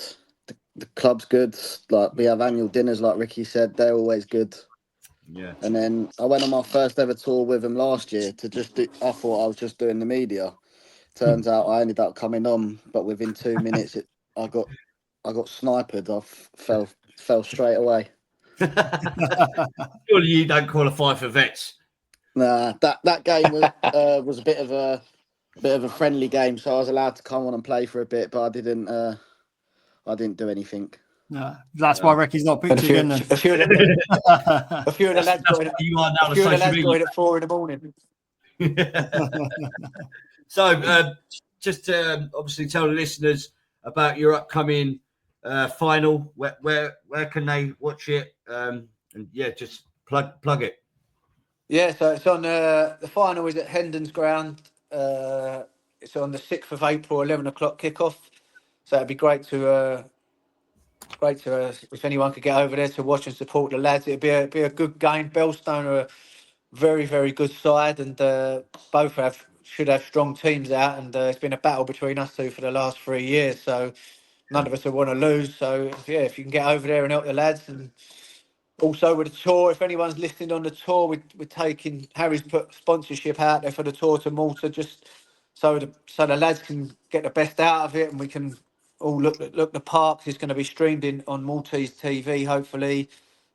The club's good. Like, we have annual dinners, like Ricky said, they're always good. Yeah. And then I went on my first ever tour with them last year to just do, I thought I was just doing the media. Turns out I ended up coming on, but within 2 minutes I got sniped. I fell straight away. Surely you don't qualify for vets. Nah, that game was a bit of a friendly game, so I was allowed to come on and play for a bit, but I didn't do anything. No, that's why Ricky's not picked you again. A few of the lads got in, you are now a few of the lads got in at 4 a.m. So, just obviously tell the listeners about your upcoming final. Where can they watch it? And yeah, just plug it. Yeah, so it's on the final is at Hendon's Ground. It's on the 6th of April, 11 o'clock kickoff. So it'd be great to if anyone could get over there to watch and support the lads. It'd be a good game. Belstone are a very, very good side, and both should have strong teams out. And it's been a battle between us two for the last 3 years. So none of us would want to lose. So yeah, if you can get over there and help the lads. And also with the tour, if anyone's listening on the tour, we're taking Harry's put sponsorship out there for the tour to Malta, just so the lads can get the best out of it, and we can all look the parks. It's going to be streamed on Maltese TV, hopefully,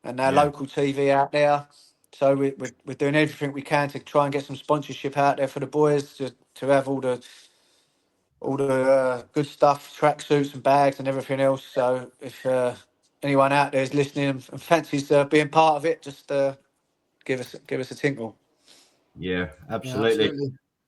and our local TV out there. So we're doing everything we can to try and get some sponsorship out there for the boys to have all the good stuff, tracksuits and bags and everything else. So if anyone out there is listening and fancies being part of it, just give us a tinkle. Yeah, absolutely.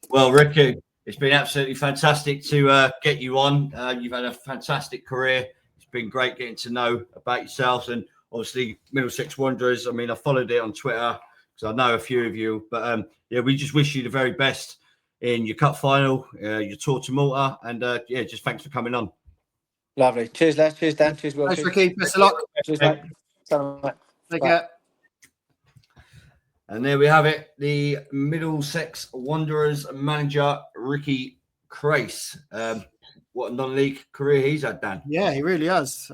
Well, Ricky, it's been absolutely fantastic to get you on. You've had a fantastic career. It's been great getting to know about yourselves and obviously Middlesex Wanderers. I mean, I followed it on Twitter because I know a few of you. But yeah, we just wish you the very best in your cup final, your tour to Malta, and yeah, just thanks for coming on. Lovely. Cheers, lads. Cheers, Dan. Cheers, Will. Thanks, Ricky. Best of luck. Cheers, mate. Take care. And there we have it. The Middlesex Wanderers manager, Ricci Crace. What a non-league career he's had, Dan. Yeah, he really has.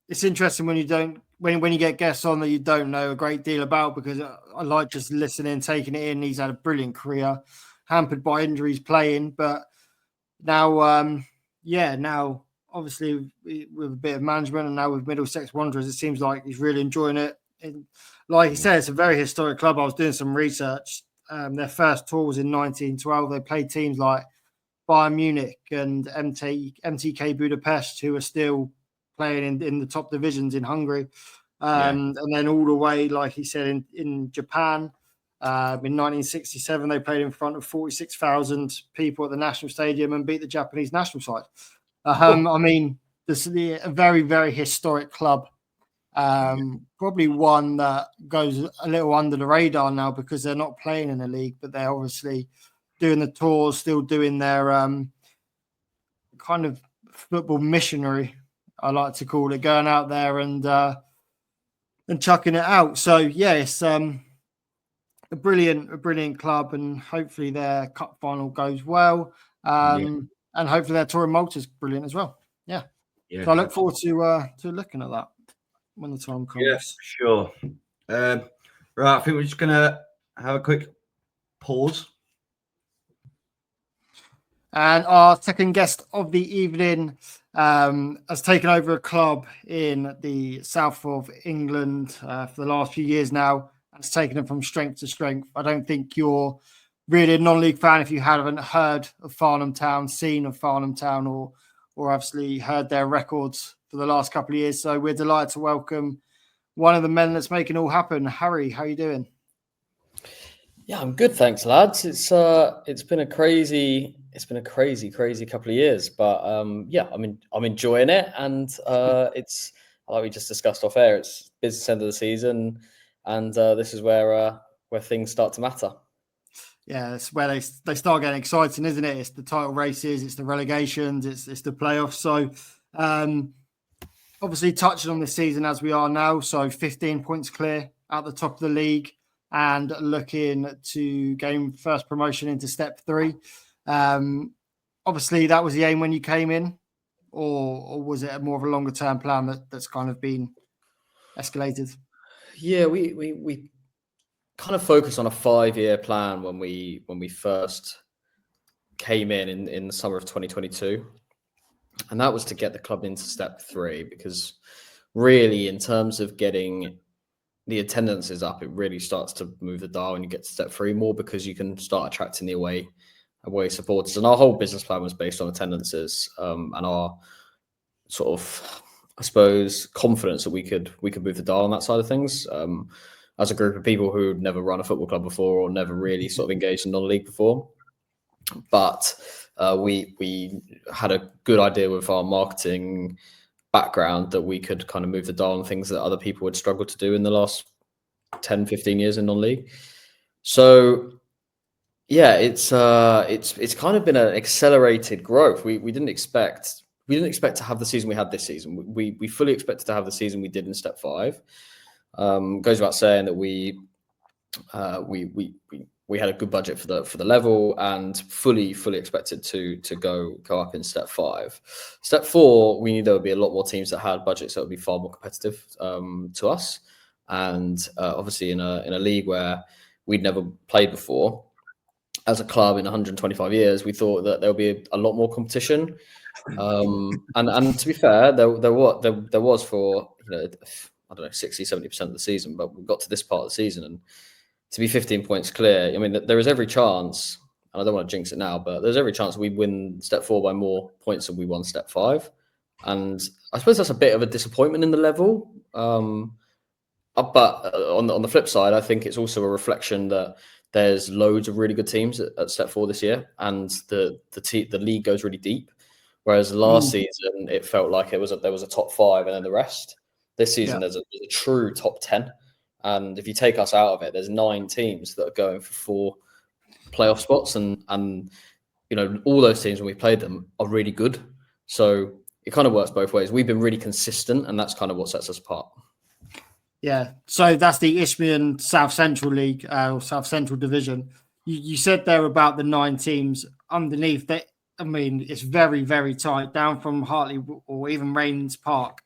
It's interesting when you get guests on that you don't know a great deal about, because I like just listening, taking it in. He's had a brilliant career, hampered by injuries playing, but now, now obviously with a bit of management and now with Middlesex Wanderers, it seems like he's really enjoying it. And like he said, it's a very historic club. I was doing some research. Their first tour was in 1912. They played teams like Bayern Munich and MTK Budapest, who are still playing in the top divisions in Hungary. And then all the way, like he said, in Japan. In 1967, they played in front of 46,000 people at the National Stadium and beat the Japanese national side. I mean, this is a very, very historic club. Probably one that goes a little under the radar now because they're not playing in the league, but they're obviously doing the tours, still doing their kind of football missionary, I like to call it, going out there and chucking it out. So yeah, it's a brilliant club, and hopefully their cup final goes well. And hopefully their tour in Malta is brilliant as well. Yeah. So I look forward to looking at that when the time comes. Yeah, sure. Right, I think we're just gonna have a quick pause. And our second guest of the evening has taken over a club in the south of England for the last few years now. It's taken them from strength to strength. I don't think you're really a non-league fan if you haven't heard of Farnham Town, seen of Farnham Town, or obviously heard their records for the last couple of years. So we're delighted to welcome one of the men that's making it all happen. Harry, how are you doing? Yeah, I'm good, thanks, lads. It's been a crazy couple of years, but yeah, I'm enjoying it, and it's like we just discussed off air. It's business end of the season, and this is where things start to matter. Yeah, it's where they start getting exciting, isn't it? It's the title races, it's the relegations, it's the playoffs. So obviously touching on this season as we are now, so 15 points clear at the top of the league and looking to gain first promotion into step 3. Obviously, that was the aim when you came in, or was it more of a longer term plan that's kind of been escalated? Yeah, we kind of focused on a 5-year plan when we first came in the summer of 2022, and that was to get the club into step 3, because really, in terms of getting the attendances up, it really starts to move the dial when you get to step 3 more, because you can start attracting the away supporters. And our whole business plan was based on attendances, and our sort of, I suppose, confidence that we could move the dial on that side of things. As a group of people who'd never run a football club before, or never really sort of engaged in non-league before, but we had a good idea with our marketing background that we could kind of move the dial on things that other people would struggle to do in the last 10, 15 years in non-league. So yeah, it's kind of been an accelerated growth. We didn't expect to have the season we had this season. We fully expected to have the season we did in step 5. Goes without saying that we had a good budget for the level, and fully expected to go up in step 5. Step 4, we knew there would be a lot more teams that had budgets that would be far more competitive to us, and obviously in a league where we'd never played before as a club in 125 years, we thought that there would be a lot more competition. And to be fair, there was for, I don't know, 60-70% of the season, but we got to this part of the season, and to be 15 points clear, I mean, there is every chance, and I don't want to jinx it now, but there's every chance we win step 4 by more points than we won step 5. And I suppose that's a bit of a disappointment in the level. But on the flip side, I think it's also a reflection that there's loads of really good teams at step 4 this year, and the league goes really deep. Whereas last season, it felt like there was a top 5 and then the rest. This season, there's a true top 10. And if you take us out of it, there's 9 teams that are going for 4 playoff spots, and all those teams when we played them are really good. So it kind of works both ways. We've been really consistent, and that's kind of what sets us apart. Yeah, so that's the Isthmian South Central League, or South Central Division. You said there about the 9 teams underneath that. I mean, it's very, very tight, down from Hartley or even Rains Park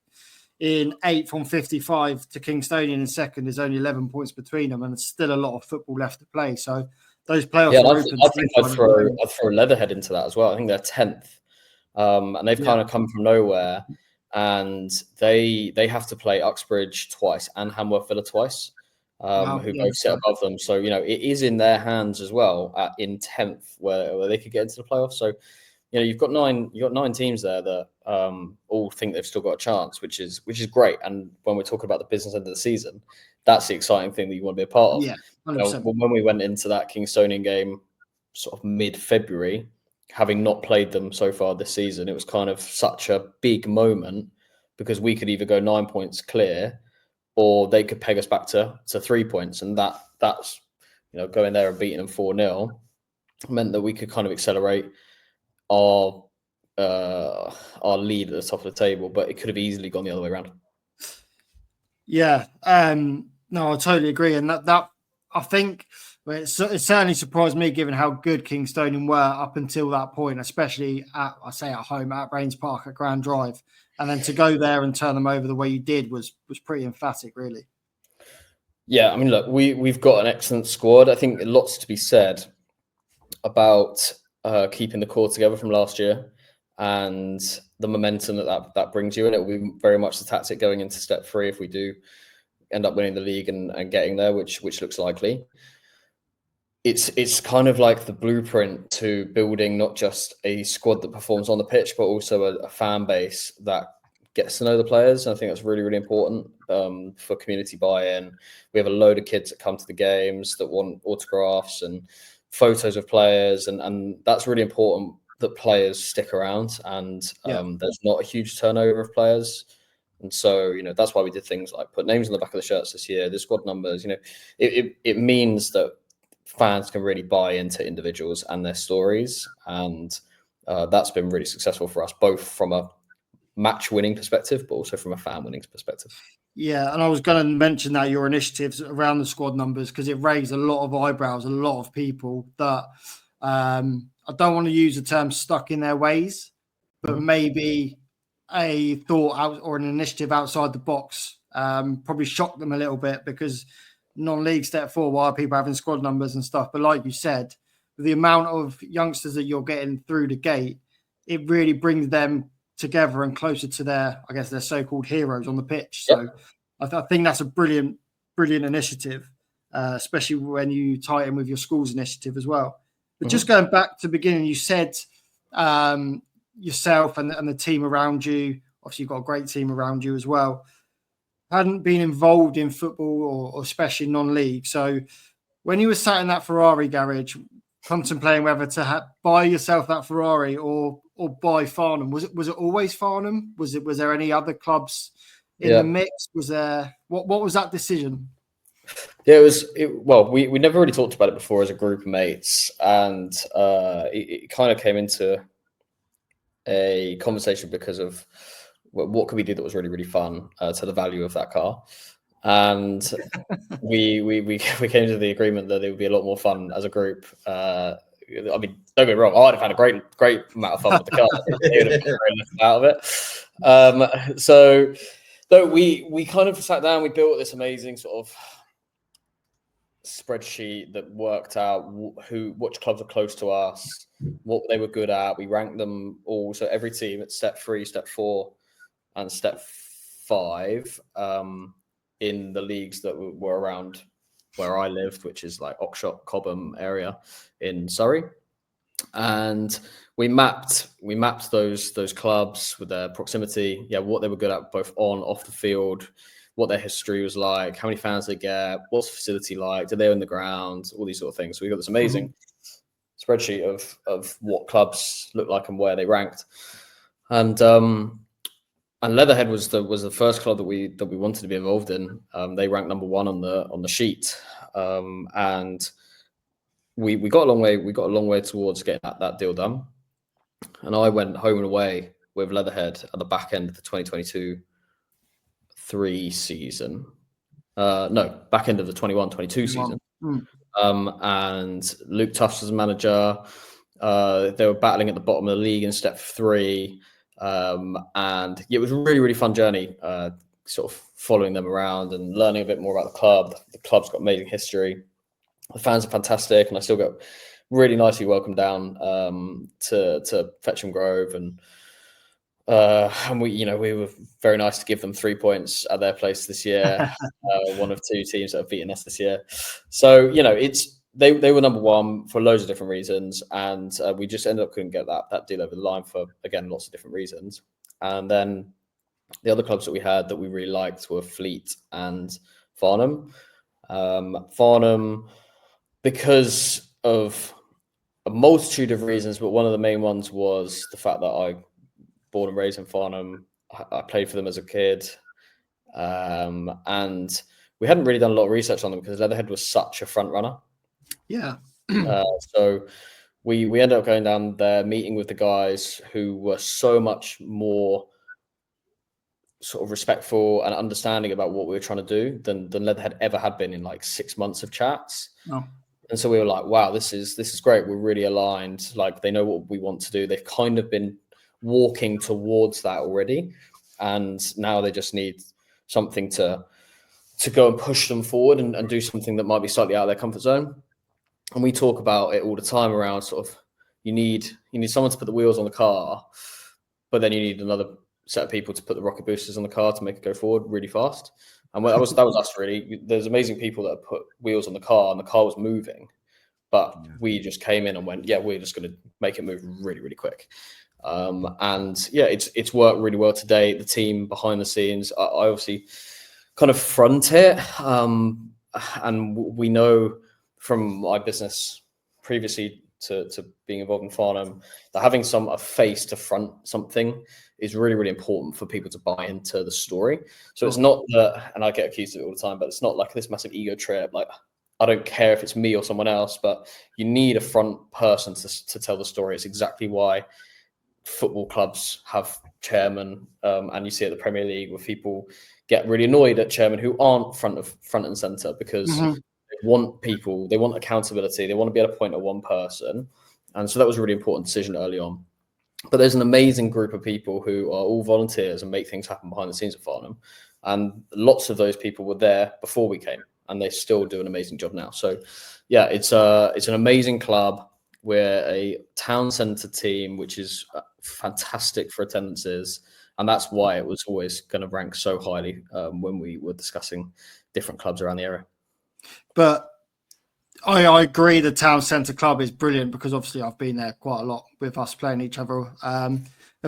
in 8th on 55 to Kingstonian in 2nd. There's only 11 points between them, and there's still a lot of football left to play. So those playoffs are open. I think I'd throw Leatherhead into that as well. I think they're 10th, and they've kind of come from nowhere, and they have to play Uxbridge twice and Hamworth Villa twice, who both sit above them. So it is in their hands as well in 10th, where they could get into the playoffs. So you've got 9 teams there that all think they've still got a chance, which is great. And when we're talking about the business end of the season, that's the exciting thing that you want to be a part of. Yeah, 100%. When we went into that Kingstonian game sort of mid-February, having not played them so far this season, it was kind of such a big moment, because we could either go 9 points clear, or they could peg us back to 3 points, and that's going there and beating them 4-0 meant that we could kind of accelerate our lead at the top of the table, but it could have easily gone the other way around. Yeah, no, I totally agree, and that I think it certainly surprised me, given how good Kingstonian were up until that point, especially at home at Rains Park at Grand Drive, and then to go there and turn them over the way you did was pretty emphatic, really. Yeah, I mean, look, we've got an excellent squad. I think lots to be said about keeping the core together from last year, and the momentum that brings you. And it will be very much the tactic going into step 3 if we do end up winning the league and getting there, which looks likely. It's kind of like the blueprint to building not just a squad that performs on the pitch, but also a fan base that gets to know the players. And I think that's really, really important for community buy-in. We have a load of kids that come to the games that want autographs and photos of players, and that's really important that players stick around, and there's not a huge turnover of players. And so, that's why we did things like put names on the back of the shirts this year, the squad numbers. It means that fans can really buy into individuals and their stories, and that's been really successful for us, both from a match winning perspective, but also from a fan winning perspective. Yeah, and I was going to mention that your initiatives around the squad numbers, because it raised a lot of eyebrows, a lot of people that I don't want to use the term stuck in their ways, but maybe a thought out or an initiative outside the box probably shocked them a little bit, because non-league step 4, why are people having squad numbers and stuff? But like you said, the amount of youngsters that you're getting through the gate, it really brings them together and closer to their so-called heroes on the pitch. So I think that's a brilliant initiative, especially when you tie it in with your school's initiative as well. But just going back to the beginning, you said yourself and the team around you, obviously you've got a great team around you as well, hadn't been involved in football or especially non-league. So when you were sat in that Ferrari garage contemplating whether to buy yourself that Ferrari or buy Farnham, was it always Farnham? Was there any other clubs in the mix? Was there what was that decision? Yeah, we never really talked about it before as a group of mates, and it kind of came into a conversation because of what could we do that was really, really fun to the value of that car. And we came to the agreement that it would be a lot more fun as a group. I mean, don't get me wrong, I'd have had a great amount of fun with the car. It would have been very little out of it. So we kind of sat down, we built this amazing sort of spreadsheet that worked out which clubs are close to us, what they were good at. We ranked them all. So every team at step 3, step 4, and step 5 in the leagues that were around where I lived, which is like Oxshott, Cobham area in Surrey. And we mapped those clubs with their proximity, what they were good at both on, off the field, what their history was like, how many fans they get, what's the facility like, do they own the ground, all these sort of things. So we got this amazing spreadsheet of what clubs looked like and where they ranked. And Leatherhead was the first club that we wanted to be involved in. They ranked number 1 on the sheet, and we got a long way. We got a long way towards getting that deal done. And I went home and away with Leatherhead at the back end of the 2022-3 season. Back end of the 21-22 season. And Luke Tufts was a manager. They were battling at the bottom of the league in step 3. And it was a really, really fun journey, sort of following them around and learning a bit more about the club. The club's got amazing history. The fans are fantastic, and I still got really nicely welcomed down to Fetcham Grove, and we were very nice to give them 3 points at their place this year. One of 2 teams that have beaten us this year. So they were number 1 for loads of different reasons, and we just ended up couldn't get that deal over the line for, again, lots of different reasons. And then the other clubs that we had that we really liked were Fleet and Farnham. Farnham, because of a multitude of reasons, but one of the main ones was the fact that I born and raised in Farnham. I played for them as a kid, and we hadn't really done a lot of research on them because Leatherhead was such a front runner. Yeah. So we ended up going down there, meeting with the guys who were so much more sort of respectful and understanding about what we were trying to do than Leatherhead ever had been in like 6 months of chats. Oh. And so we were like, wow, this is great. We're really aligned. Like, they know what we want to do. They've kind of been walking towards that already. And now they just need something to go and push them forward and do something that might be slightly out of their comfort zone. And we talk about it all the time around sort of, you need someone to put the wheels on the car, but then you need another set of people to put the rocket boosters on the car to make it go forward really fast. And that was us, really. There's amazing people that put wheels on the car, and the car was moving, but we just came in and went, we're just going to make it move really, really quick. And yeah, it's worked really well today. The team behind the scenes, I obviously kind of front it, and we know from my business previously to being involved in Farnham that having a face to front something is really, really important for people to buy into the story. So it's not that, and I get accused of it all the time, but it's not like this massive ego trip. Like, I don't care if it's me or someone else, but you need a front person to tell the story. It's exactly why football clubs have chairmen, and you see at the Premier League where people get really annoyed at chairmen who aren't front and center, because they want accountability. They want to be able to point at one person. And so that was a really important decision early on. But there's an amazing group of people who are all volunteers and make things happen behind the scenes at Farnham. And lots of those people were there before we came, and they still do an amazing job now. So yeah, it's an amazing club. We're a town centre team, which is fantastic for attendances. And that's why it was always going to rank so highly when we were discussing different clubs around the area. But I agree the town centre club is brilliant, because obviously I've been there quite a lot with us playing each other a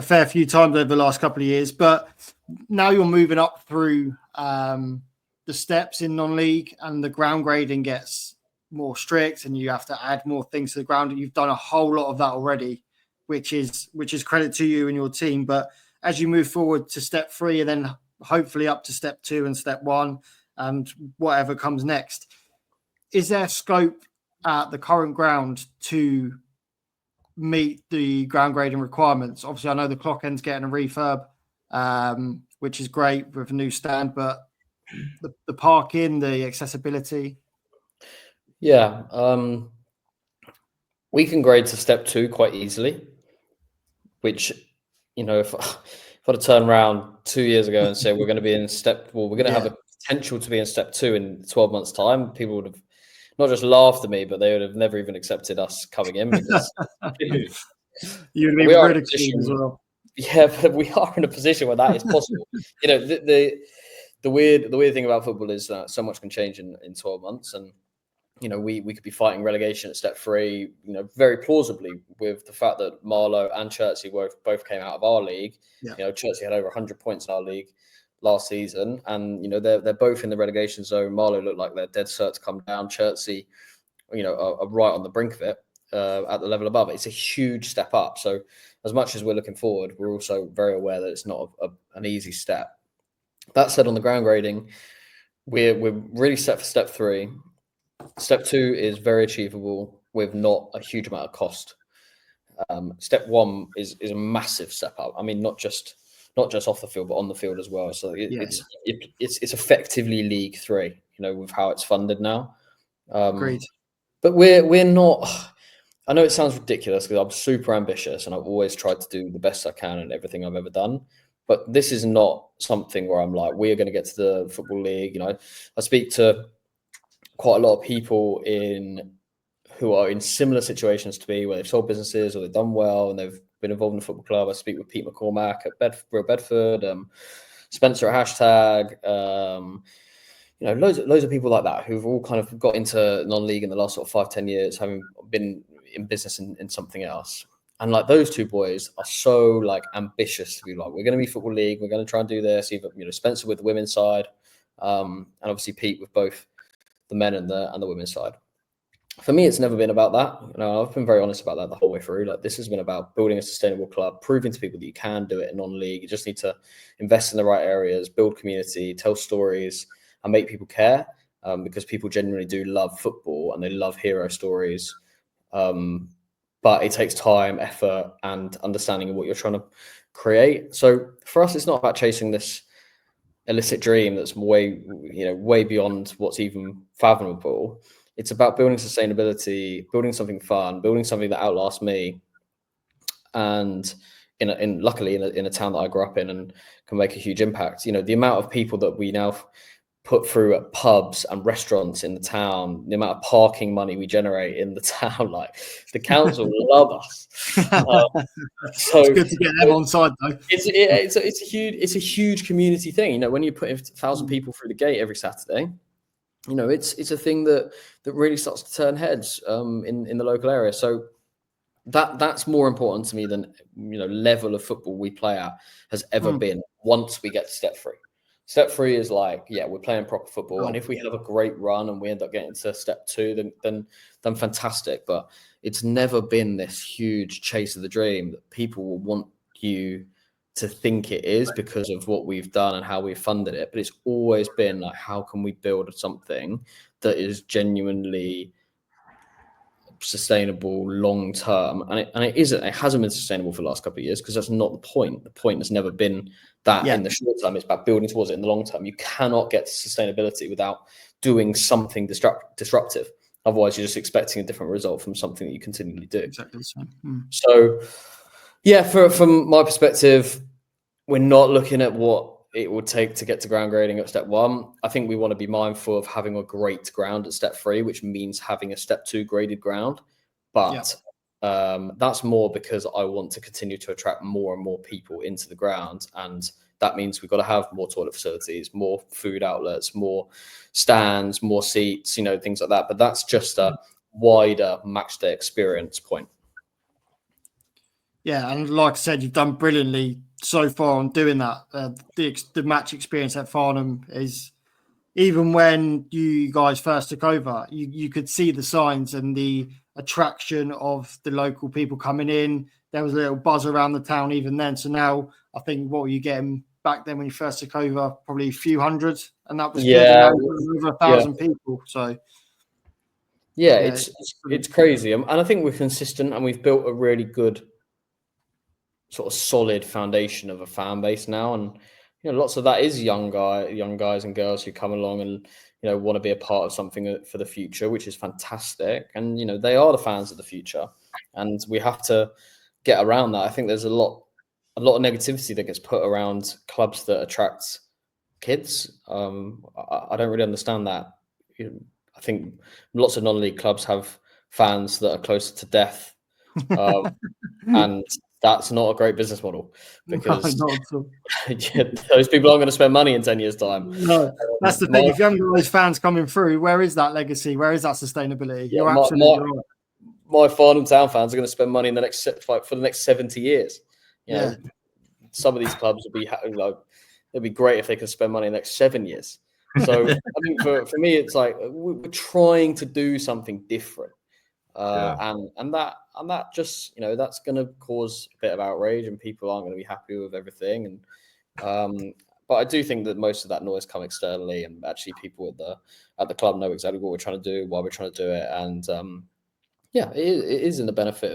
fair few times over the last couple of years. But now you're moving up through the steps in non-league, and the ground grading gets more strict, and you have to add more things to the ground. You've done a whole lot of that already, which is credit to you and your team. But as you move forward to step 3, and then hopefully up to step 2 and step 1 and whatever comes next, is there scope at the current ground to meet the ground grading requirements? Obviously, I know the Clock End's getting a refurb, which is great with a new stand, but the parking, the accessibility. Yeah, we can grade to step 2 quite easily, which, if I'd have turned around 2 years ago and said we're going to be in we're going to have a potential to be in step 2 in 12 months' time, people would have not just laughed at me, but they would have never even accepted us coming in, because You'd be ridiculed as well. Yeah, but we are in a position where that is possible. The weird thing about football is that so much can change in 12 months, and we could be fighting relegation at step 3, very plausibly, with the fact that Marlow and Chertsey both came out of our league. Yeah. Chertsey had over 100 points in our league last season, and they're both in the relegation zone. Marlow look like they're dead cert to come down. Chertsey, are right on the brink of it, at the level above. It's a huge step up. So as much as we're looking forward, we're also very aware that it's not an easy step. That said, on the ground grading, we're really set for step 3. Step 2 is very achievable with not a huge amount of cost. Step 1 is a massive step up. I mean, not just off the field, but on the field as well. So it's effectively League 3, with how it's funded now. Agreed. But we're not. I know it sounds ridiculous, because I'm super ambitious and I've always tried to do the best I can in everything I've ever done. But this is not something where I'm like, we're going to get to the Football League. I speak to quite a lot of people who are in similar situations to me, where they've sold businesses or they've done well and they've been involved in a football club. I speak with Pete McCormack at Real Bedford, Spencer at Hashtag, loads of people like that who've all kind of got into non-league in the last sort of 5-10 years, having been in business in something else. And like, those two boys are so like ambitious to be like, we're going to be Football League, we're going to try and do this. Either Spencer with the women's side, and obviously Pete with both the men and the women's side. For me, it's never been about that. I've been very honest about that the whole way through. Like, this has been about building a sustainable club, proving to people that you can do it in non-league. You just need to invest in the right areas, build community, tell stories, and make people care, because people genuinely do love football and they love hero stories. But it takes time, effort, and understanding of what you're trying to create. So for us, it's not about chasing this illicit dream that's way beyond what's even fathomable. It's about building sustainability, building something fun, building something that outlasts me, and luckily in a town that I grew up in and can make a huge impact. The amount of people that we now put through at pubs and restaurants in the town, the amount of parking money we generate in the town, like, the council love us. So it's good to get them on side, though. It's a huge community thing. When you put 1,000 people through the gate every Saturday, it's a thing that really starts to turn heads in the local area. So that's more important to me than level of football we play at has ever been. Once we get to step 3. Step 3 is like, yeah, we're playing proper football, and if we have a great run and we end up getting to step 2, then fantastic. But it's never been this huge chase of the dream that people will want you to think it is because of what we've done and how we've funded it. But it's always been like, how can we build something that is genuinely sustainable long term? And it isn't. It hasn't been sustainable for the last couple of years because that's not the point. The point has never been that in the short term. It's about building towards it in the long term. You cannot get to sustainability without doing something disruptive. Otherwise, you're just expecting a different result from something that you continually do. Exactly the same. So, yeah, from my perspective, we're not looking at what it would take to get to ground grading at step 1. I think we want to be mindful of having a great ground at step 3, which means having a step 2 graded ground. But that's more because I want to continue to attract more and more people into the ground. And that means we've got to have more toilet facilities, more food outlets, more stands, more seats, things like that. But that's just a wider match day experience point. Yeah, and like I said, you've done brilliantly so far on doing that. The match experience at Farnham is, even when you guys first took over, you could see the signs and the attraction of the local people coming in. There was a little buzz around the town even then. So now I think, what were you getting back then when you first took over? Probably a few hundred, and that was good. And over 1,000 people. So it's crazy. And I think we're consistent, and we've built a really good sort of solid foundation of a fan base now. And lots of that is young guys and girls who come along and want to be a part of something for the future, which is fantastic. And they are the fans of the future, and we have to get around that. I think there's a lot of negativity that gets put around clubs that attract kids. I don't really understand that. I think lots of non-league clubs have fans that are closer to death, and that's not a great business model, because those people aren't going to spend money in 10 years' time. No, that's the thing. If you haven't got those fans coming through, where is that legacy? Where is that sustainability? You're absolutely right. My Farnham Town fans are going to spend money in the next for the next 70 years. Some of these clubs would be it'd be great if they could spend money in the next 7 years. So I think for me, it's like we're trying to do something different. And that just that's going to cause a bit of outrage, and people aren't going to be happy with everything. And but I do think that most of that noise comes externally, and actually people at the club know exactly what we're trying to do, why we're trying to do it, and it is in the benefit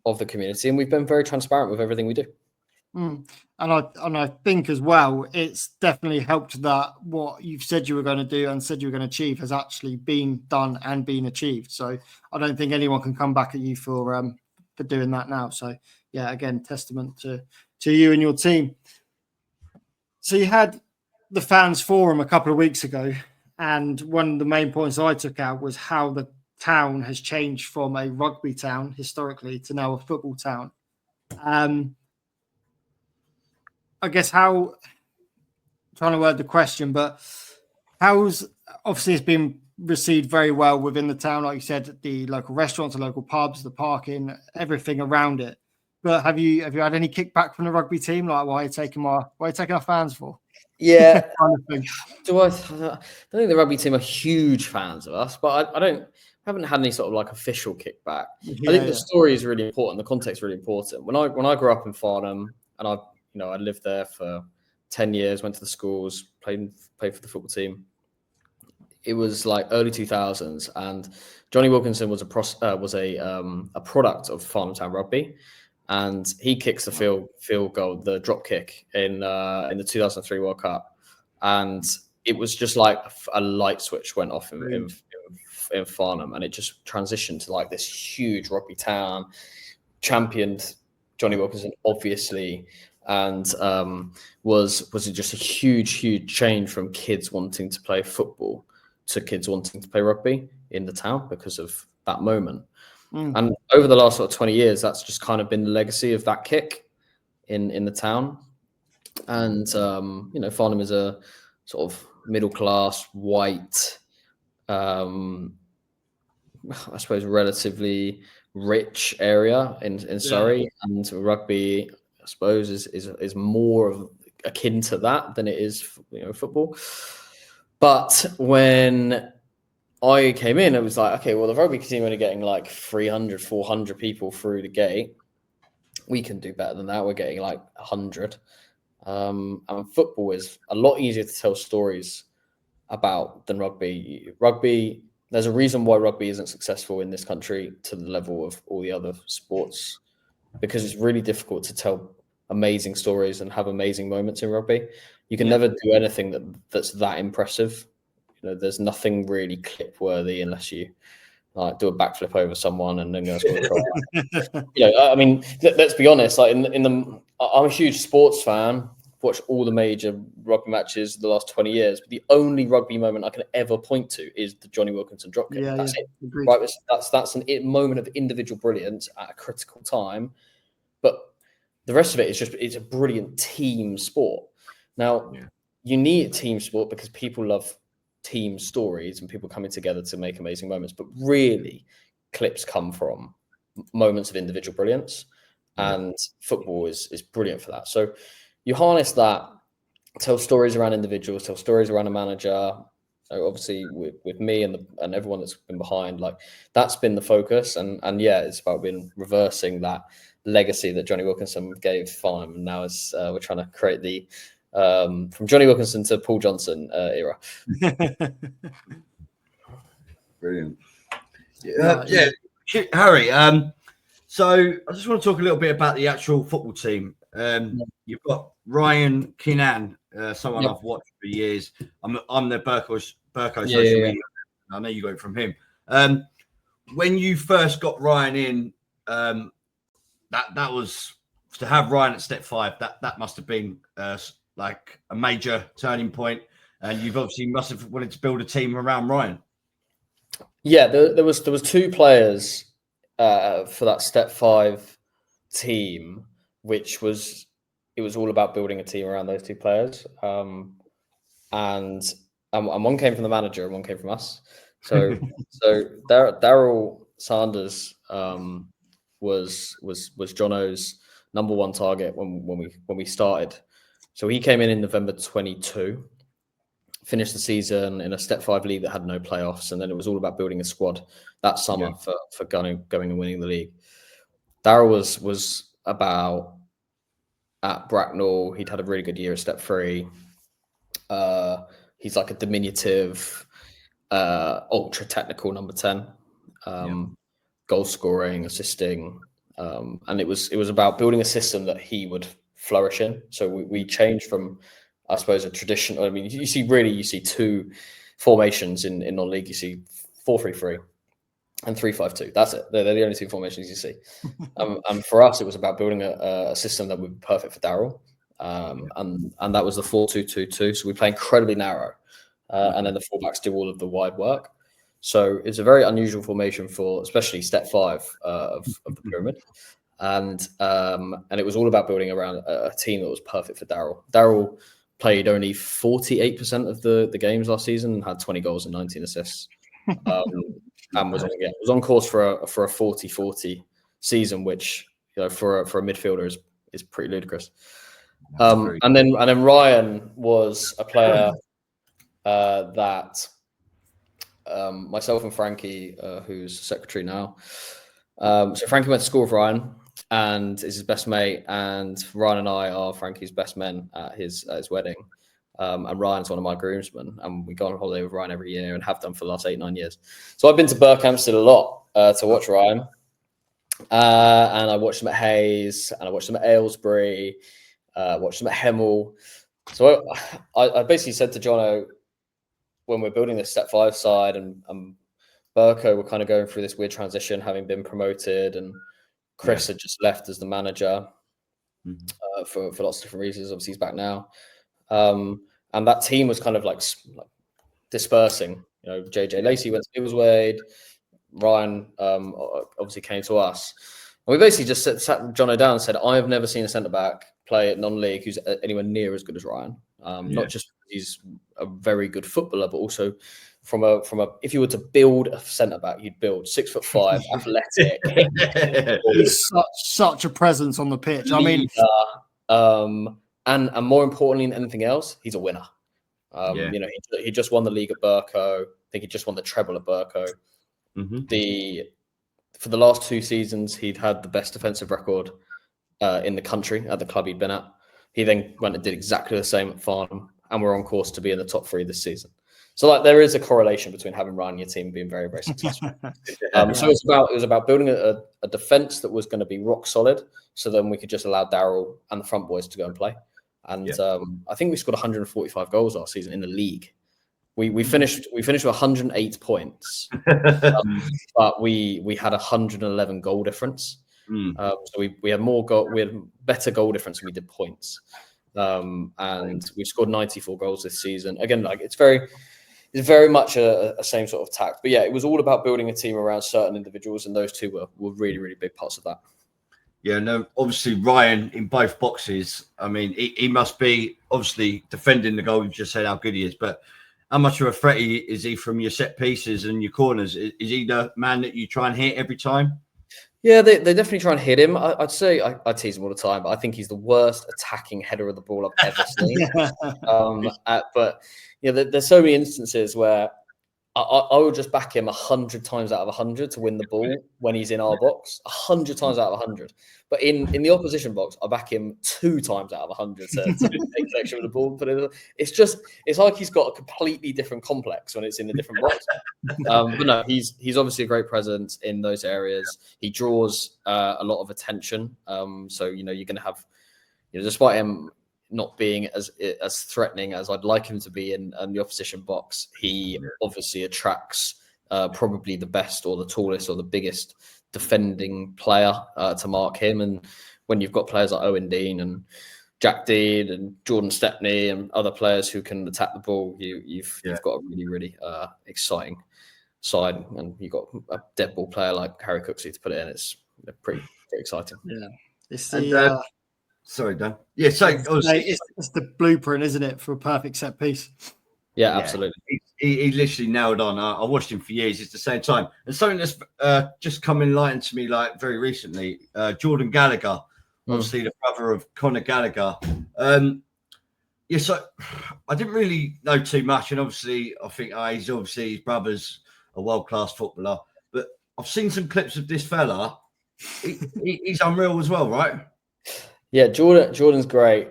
of the community, and we've been very transparent with everything we do. And I think as well, it's definitely helped that what you've said you were going to do and said you were going to achieve has actually been done and been achieved. So I don't think anyone can come back at you for doing that now. So yeah, again, testament to you and your team. So you had the fans forum a couple of weeks ago, and one of the main points I took out was how the town has changed from a rugby town historically to now a football town. I guess I'm trying to word the question, but obviously it's been received very well within the town, like you said, the local restaurants, the local pubs, the parking, everything around it. But have you had any kickback from the rugby team? Like, why are you taking our fans for? Yeah, kind of thing. I don't think the rugby team are huge fans of us, but I haven't had any sort of like official kickback. I think the story is really important. The context is really important. When I grew up in Farnham, and I lived there for 10 years, went to the schools, played for the football team. It was like early 2000s, and Johnny Wilkinson was a product of Farnham Town Rugby, and he kicks the field goal, the drop kick in the 2003 World Cup, and it was just like a light switch went off in Farnham, and it just transitioned to like this huge rugby town. Championed Johnny Wilkinson, obviously. And was just a huge change from kids wanting to play football to kids wanting to play rugby in the town because of that moment. And over the last sort of 20 years, that's just kind of been the legacy of that kick in the town. And Farnham is a sort of middle class, white, I suppose relatively rich area in Surrey, and rugby, I suppose, is more of akin to that than it is, football. But when I came in, it was like, okay, well, the rugby team are only getting like 300, 400 people through the gate. We can do better than that. We're getting like 100. And football is a lot easier to tell stories about than rugby. Rugby, there's a reason why rugby isn't successful in this country to the level of all the other sports, because it's really difficult to tell amazing stories and have amazing moments in rugby. You can never do anything that's that impressive. There's nothing really clip worthy unless you like do a backflip over someone and then go score a try. I mean, let's be honest. Like I'm a huge sports fan. Watched all the major rugby matches the last 20 years, but the only rugby moment I can ever point to is the Johnny Wilkinson drop kick. That's it. Agreed. Right? That's a moment of individual brilliance at a critical time. But the rest of it is it's a brilliant team sport. Now, you need team sport because people love team stories and people coming together to make amazing moments. But really, clips come from moments of individual brilliance, and football is brilliant for that. So you harness that, tell stories around individuals, tell stories around a manager. So obviously, with me and everyone that's been behind, like that's been the focus. And it's about reversing that legacy that Johnny Wilkinson gave Farnham, and now we're trying to create the from Johnny Wilkinson to Paul Johnson era. Brilliant. Harry. So I just want to talk a little bit about the actual football team. You've got Ryan Kinnan, someone I've watched for years. I'm the Burko social media. I know you got it from him. When you first got Ryan in, that was to have Ryan at step 5. That must have been like a major turning point, and you've obviously must have wanted to build a team around Ryan. Yeah, there was 2 players for that step 5 team, which was all about building a team around those 2 players, and one came from the manager and one came from us. So Daryl Sanders was Jono's number 1 target when we started. So he came in November 22, finished the season in a step 5 league that had no playoffs, and then it was all about building a squad that summer for going and winning the league. Daryl was about at Bracknell. He'd had a really good year at step 3. He's like a diminutive, ultra technical number 10, goal scoring, assisting, and it was about building a system that he would flourish in. So we changed from, I suppose, a traditional. I mean, you see 2 formations in non-league. You see 4-3-3 and 3-5-2. That's it. They're the only 2 formations you see. And for us, it was about building a system that would be perfect for Daryl. And that was the 4-2-2-2. So we play incredibly narrow, and then the fullbacks do all of the wide work. So it's a very unusual formation for, especially step 5 of the pyramid. And it was all about building around a team that was perfect for Daryl. Daryl played only 48% of the games last season and had 20 goals and 19 assists. And was on course for a 40-40 season, which for a midfielder is pretty ludicrous. And then Ryan was a player that myself and Frankie, who's secretary now. So Frankie went to school with Ryan and is his best mate, and Ryan and I are Frankie's best men at his wedding. And Ryan's one of my groomsmen, and we go on holiday with Ryan every year and have done for the last 8-9 years. So I've been to Berkhamsted a lot to watch Ryan, and I watched him at Hayes, and I watched him at Aylesbury, watched him at Hemel. So I basically said to Jono, when we're building this step 5 side, and Burko were kind of going through this weird transition, having been promoted, and Chris had just left as the manager for lots of different reasons. Obviously, he's back now. And that team was kind of like dispersing. JJ Lacey went to Biggleswade. Ryan obviously came to us. And we basically just sat Jono down and said, I have never seen a centre-back play at non-league who's anywhere near as good as Ryan. Not just because he's a very good footballer, but also from a if you were to build a centre back, you'd build 6'5", athletic. He's such a presence on the pitch. I mean, and more importantly than anything else, he's a winner. You know, he just won the league at Burco. I think he just won the treble at Burco. For the last 2 seasons, he'd had the best defensive record in the country at the club he'd been at. He then went and did exactly the same at Farnham, and we're on course to be in the top 3 this season. So, like, there is a correlation between having Ryan in your team and being very, very successful. So it was about building a defense that was going to be rock solid, so then we could just allow Daryl and the front boys to go and play. And I think we scored 145 goals last season in the league. We finished with 108 points, but we had 111 goal difference. So we had we had better goal difference than we did points. And we've scored 94 goals this season. Again, like it's very much a same sort of tact. But yeah, it was all about building a team around certain individuals, and those two were really, really big parts of that. Yeah, no, obviously Ryan in both boxes. I mean, he must be obviously defending the goal. You just said how good he is, but how much of a threat is he from your set pieces and your corners? Is he the man that you try and hit every time? Yeah, they definitely try and hit him. I'd say I tease him all the time, but I think he's the worst attacking header of the ball I've ever seen. But yeah, there's so many instances where I would just back him 100 times out of 100 to win the ball when he's in our box, 100 times out of 100. But in the opposition box, I back him 2 times out of 100 to take section of the ball. But it's like he's got a completely different complex when it's in a different box. But no, he's obviously a great presence in those areas. He draws a lot of attention. So you know you're going to have, despite him not being as threatening as I'd like him to be in the opposition box, he obviously attracts probably the best or the tallest or the biggest defending player to mark him. And when you've got players like Owen Dean and Jack Dean and Jordan Stepney and other players who can attack the ball, you've got a really, really exciting side. And you've got a dead ball player like Harry Cooksey to put it in. It's pretty exciting. Yeah. It's the... Sorry, Dan. Yeah, so it's the blueprint, isn't it, for a perfect set piece? Yeah, absolutely. He literally nailed on. I watched him for years. It's the same time. And something that's just come enlightened to me like very recently, Jordan Gallagher, obviously the brother of Conor Gallagher. So I didn't really know too much. And obviously, I think his brother's a world-class footballer. But I've seen some clips of this fella. He's unreal as well, right? Yeah, Jordan's great.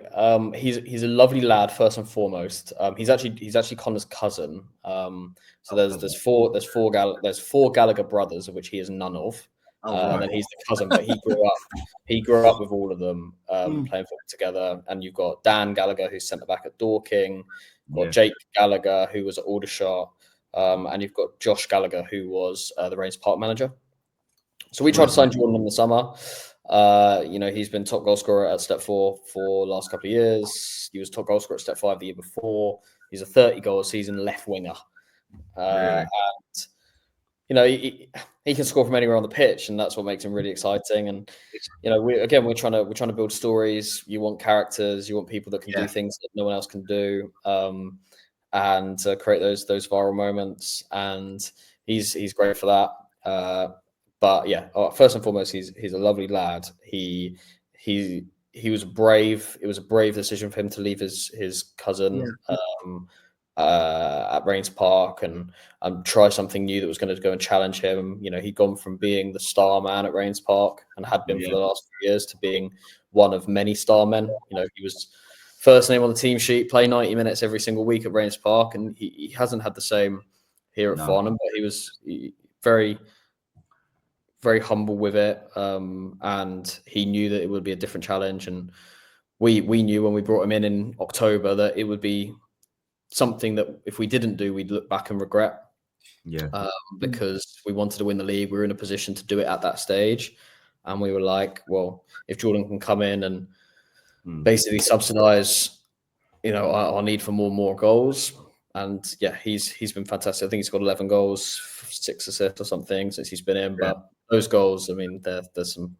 He's a lovely lad first and foremost. He's actually Connor's cousin. So there's four Gallagher brothers, of which he is none of. And then he's the cousin, but he grew up with all of them playing football together. And you've got Dan Gallagher, who's centre back at Dorking. You've got Jake Gallagher, who was at Aldershot, and you've got Josh Gallagher, who was the Rangers Park manager. So we tried to sign Jordan in the summer. He's been top goal scorer at Step 4 for the last couple of years. He was top goal scorer at Step 5 the year before. He's a 30-goal season left winger. And he can score from anywhere on the pitch, and that's what makes him really exciting. And we're trying to build stories. You want characters, you want people that can do things that no one else can do, and create those viral moments. And he's great for that. But yeah, first and foremost, he's a lovely lad. He was brave. It was a brave decision for him to leave his cousin at Rangers Park and try something new that was going to go and challenge him. He'd gone from being the star man at Rangers Park and had been for the last few years to being one of many star men. He was first name on the team sheet, play 90 minutes every single week at Rangers Park, and he hasn't had the same here at Farnham, but he was very, very humble with it, and he knew that it would be a different challenge. And we knew when we brought him in October that it would be something that if we didn't do, we'd look back and regret. Because we wanted to win the league. We were in a position to do it at that stage, and we were like, well, if Jordan can come in and basically subsidise, our need for more goals. And he's been fantastic. I think he's got 11 goals, 6 assists or something since he's been in. But those goals, I mean, there's some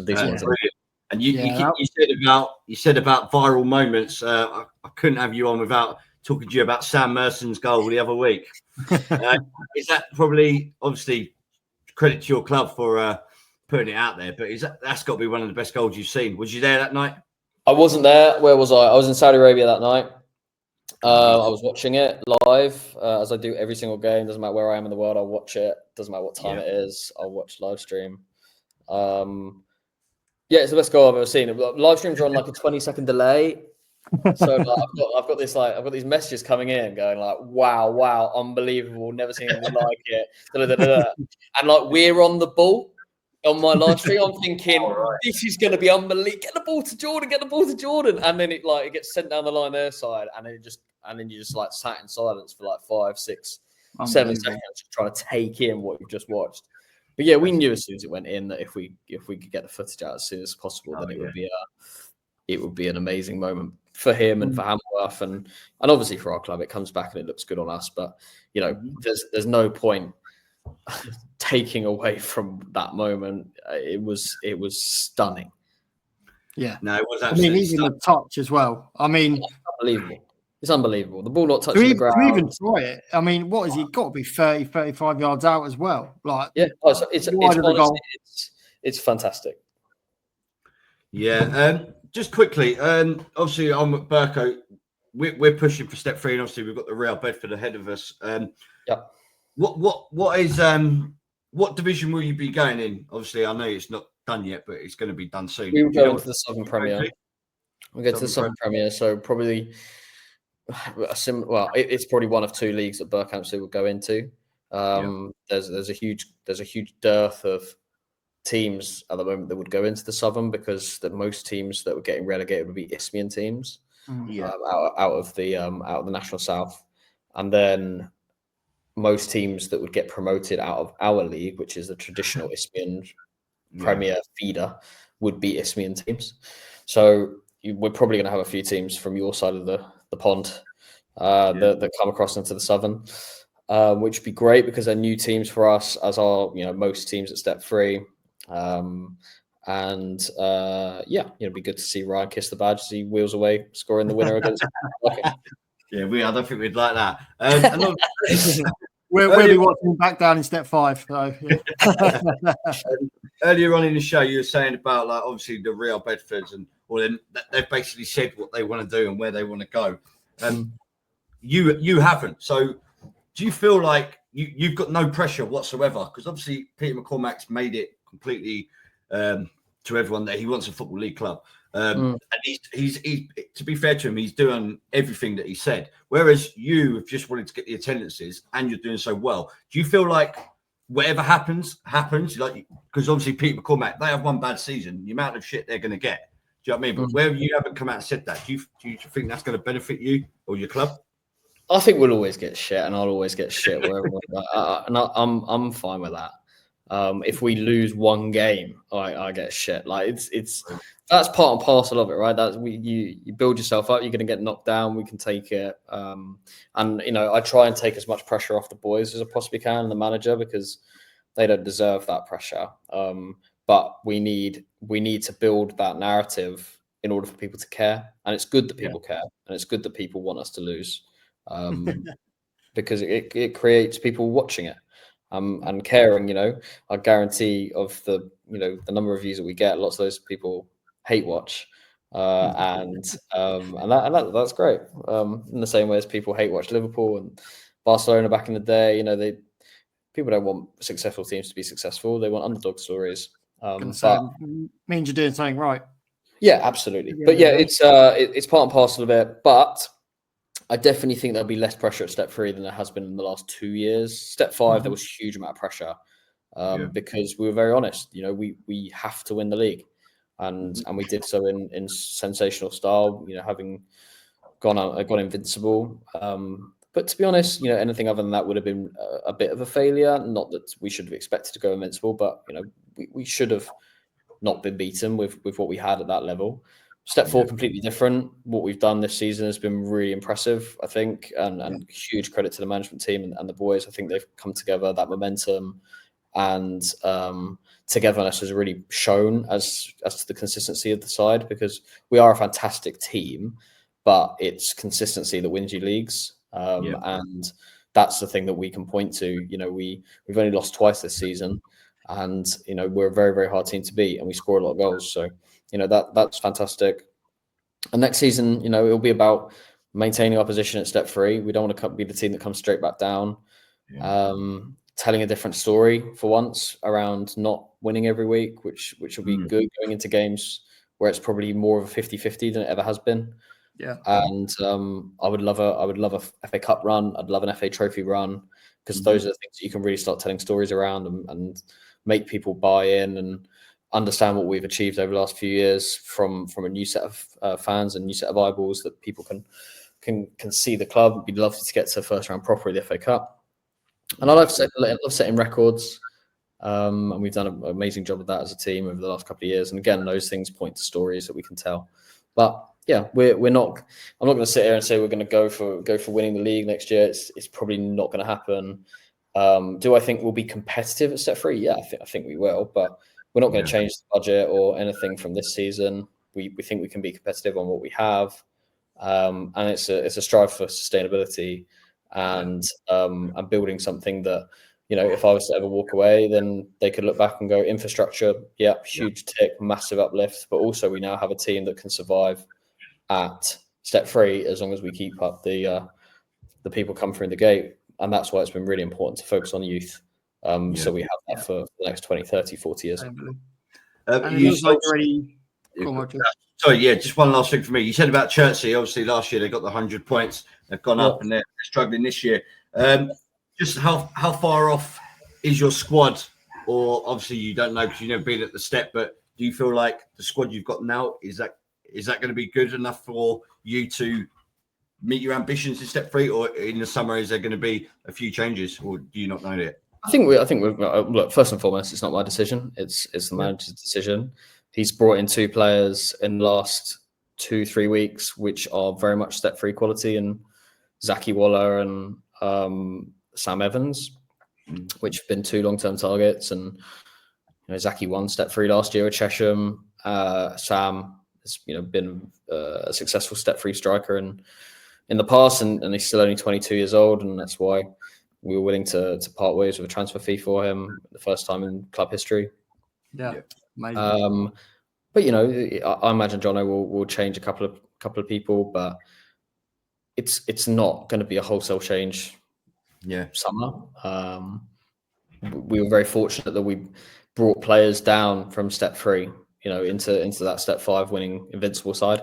decent ones. And you said about viral moments. I couldn't have you on without talking to you about Sam Merson's goal the other week. Is that probably, obviously, credit to your club for putting it out there, but that's got to be one of the best goals you've seen. Was you there that night? I wasn't there. Where was I? I was in Saudi Arabia that night. I was watching it live, as I do every single game. Doesn't matter where I am in the world, I'll watch it. Doesn't matter what time it is, I'll watch live stream. It's the best goal I've ever seen. Live streams are on like a 20-second delay. So I've got these messages coming in going like, wow, unbelievable, never seen anything like it. And like we're on the ball on my live stream. I'm thinking this is going to be unbelievable. Get the ball to Jordan, and then it gets sent down the line their side, and then you just like sat in silence for like 5, 6, 7 seconds, trying to take in what you've just watched. But yeah, we knew as soon as it went in that if we could get the footage out as soon as possible, then it would be an amazing moment for him and for Hamworth and obviously for our club. It comes back and it looks good on us, but there's no point taking away from that moment. It was stunning. Yeah, no, it was absolutely. Even the touch as well. It's unbelievable. The ball not touching the ground. To even try it. I mean, what has he got to be 30, 35 yards out as well? It's fantastic. Yeah, just quickly, obviously I'm at Burko. We're pushing for step 3, and obviously we've got the Real Bedford ahead of us. What division will you be going in? Obviously, I know it's not done yet, but it's going to be done soon. We will go into the Southern Premier. We'll get to the Southern Premier, so probably it's probably one of 2 leagues that Berkhamsted will go into. There's a huge dearth of teams at the moment that would go into the Southern because most teams that were getting relegated would be Isthmian teams out of the National South, and then most teams that would get promoted out of our league, which is the traditional Isthmian Premier feeder, would be Isthmian teams. So we're probably going to have a few teams from your side of the pond that come across into the Southern, which would be great because they're new teams for us, as are most teams at step 3. It'd be good to see Ryan kiss the badge as he wheels away, scoring the winner against. I don't think we'd like that. We'll be watching back down in step 5. So, earlier on in the show, you were saying about obviously the Real Bedfords and they've basically said what they want to do and where they want to go. You haven't. So do you feel like you've got no pressure whatsoever? Because obviously Peter McCormack's made it completely to everyone that he wants a Football League club. And he's to be fair to him, he's doing everything that he said. Whereas you have just wanted to get the attendances and you're doing so well. Do you feel like whatever happens? Like, because obviously Peter McCormack, they have one bad season, the amount of shit they're going to get. Do you know what I mean? But where you haven't come out and said that, do you think that's going to benefit you or your club? I think we'll always get shit, and I'll always get shit wherever. And I'm fine with that. If we lose one game, I get shit. Like it's that's part and parcel of it, right? That's you build yourself up. You're going to get knocked down. We can take it, and I try and take as much pressure off the boys as I possibly can, and the manager, because they don't deserve that pressure. But we need to build that narrative in order for people to care, and it's good that people care, and it's good that people want us to lose, because it creates people watching it. And caring, I guarantee of the number of views that we get, lots of those people hate watch, and that's great. In the same way as people hate watch Liverpool and Barcelona back in the day, people don't want successful teams to be successful; they want underdog stories. Means you're doing something right. Yeah, absolutely. But it's part and parcel of it. But I definitely think there'll be less pressure at step 3 than there has been in the last 2 years. Step 5, there was a huge amount of pressure because we were very honest. We have to win the league, and we did so in sensational style. Having gone invincible. But to be honest, anything other than that would have been a bit of a failure. Not that we should have expected to go invincible, but we should have not been beaten with what we had at that level. Step 4, completely different. What we've done this season has been really impressive, I think, and huge credit to the management team and the boys. I think they've come together. That momentum and togetherness has really shown as to the consistency of the side, because we are a fantastic team, but it's consistency that wins you leagues. And that's the thing that we can point to. We've only lost twice this season, and we're a very, very hard team to beat, and we score a lot of goals. So that's fantastic. And next season, it'll be about maintaining our position at step 3. We don't want to be the team that comes straight back down. Telling a different story for once around not winning every week, which will be good going into games where it's probably more of a 50-50 than it ever has been. Yeah. And I would love a FA Cup run. I'd love an FA Trophy run, because those are the things that you can really start telling stories around and make people buy in and understand what we've achieved over the last few years from a new set of fans and new set of eyeballs, that people can see the club. It'd be lovely to get to the first round proper of the FA Cup. And I love setting records. And we've done an amazing job of that as a team over the last couple of years. And again, those things point to stories that we can tell. But yeah, we're not. I'm not going to sit here and say we're going to go for winning the league next year. It's probably not going to happen. Do I think we'll be competitive at step 3? Yeah, I think we will. But we're not going to change the budget or anything from this season. We think we can be competitive on what we have, and it's a strive for sustainability and building something that, if I was to ever walk away, then they could look back and go, infrastructure, huge tick, massive uplift. But also we now have a team that can survive at step 3 as long as we keep up the people come through the gate. And that's why it's been really important to focus on youth. So we have that for the next 20, 30, 40 years. And it looks like already... Sorry, just one last thing for me. You said about Chertsey. Obviously, last year they got the 100 points. They've gone up and they're struggling this year. Just how far off is your squad? Or obviously you don't know because you've never been at the step, but do you feel like the squad you've got now, is that going to be good enough for you to meet your ambitions in step 3? Or in the summer, is there going to be a few changes, or do you not know yet? I think we're look, first and foremost, it's not my decision. It's the manager's decision. He's brought in 2 players in the last 2-3 weeks, which are very much step 3 quality, and Zaki Waller and Sam Evans, which have been 2 long-term targets. And Zaki won step 3 last year at Chesham. Sam has been a successful step 3 striker in the past, and he's still only 22 years old, and that's why we were willing to part ways with a transfer fee for him, the first time in club history. Amazing. But I imagine Jono will change a couple of people, but it's not going to be a wholesale change. Summer. We were very fortunate that we brought players down from step 3, into that step 5 winning invincible side.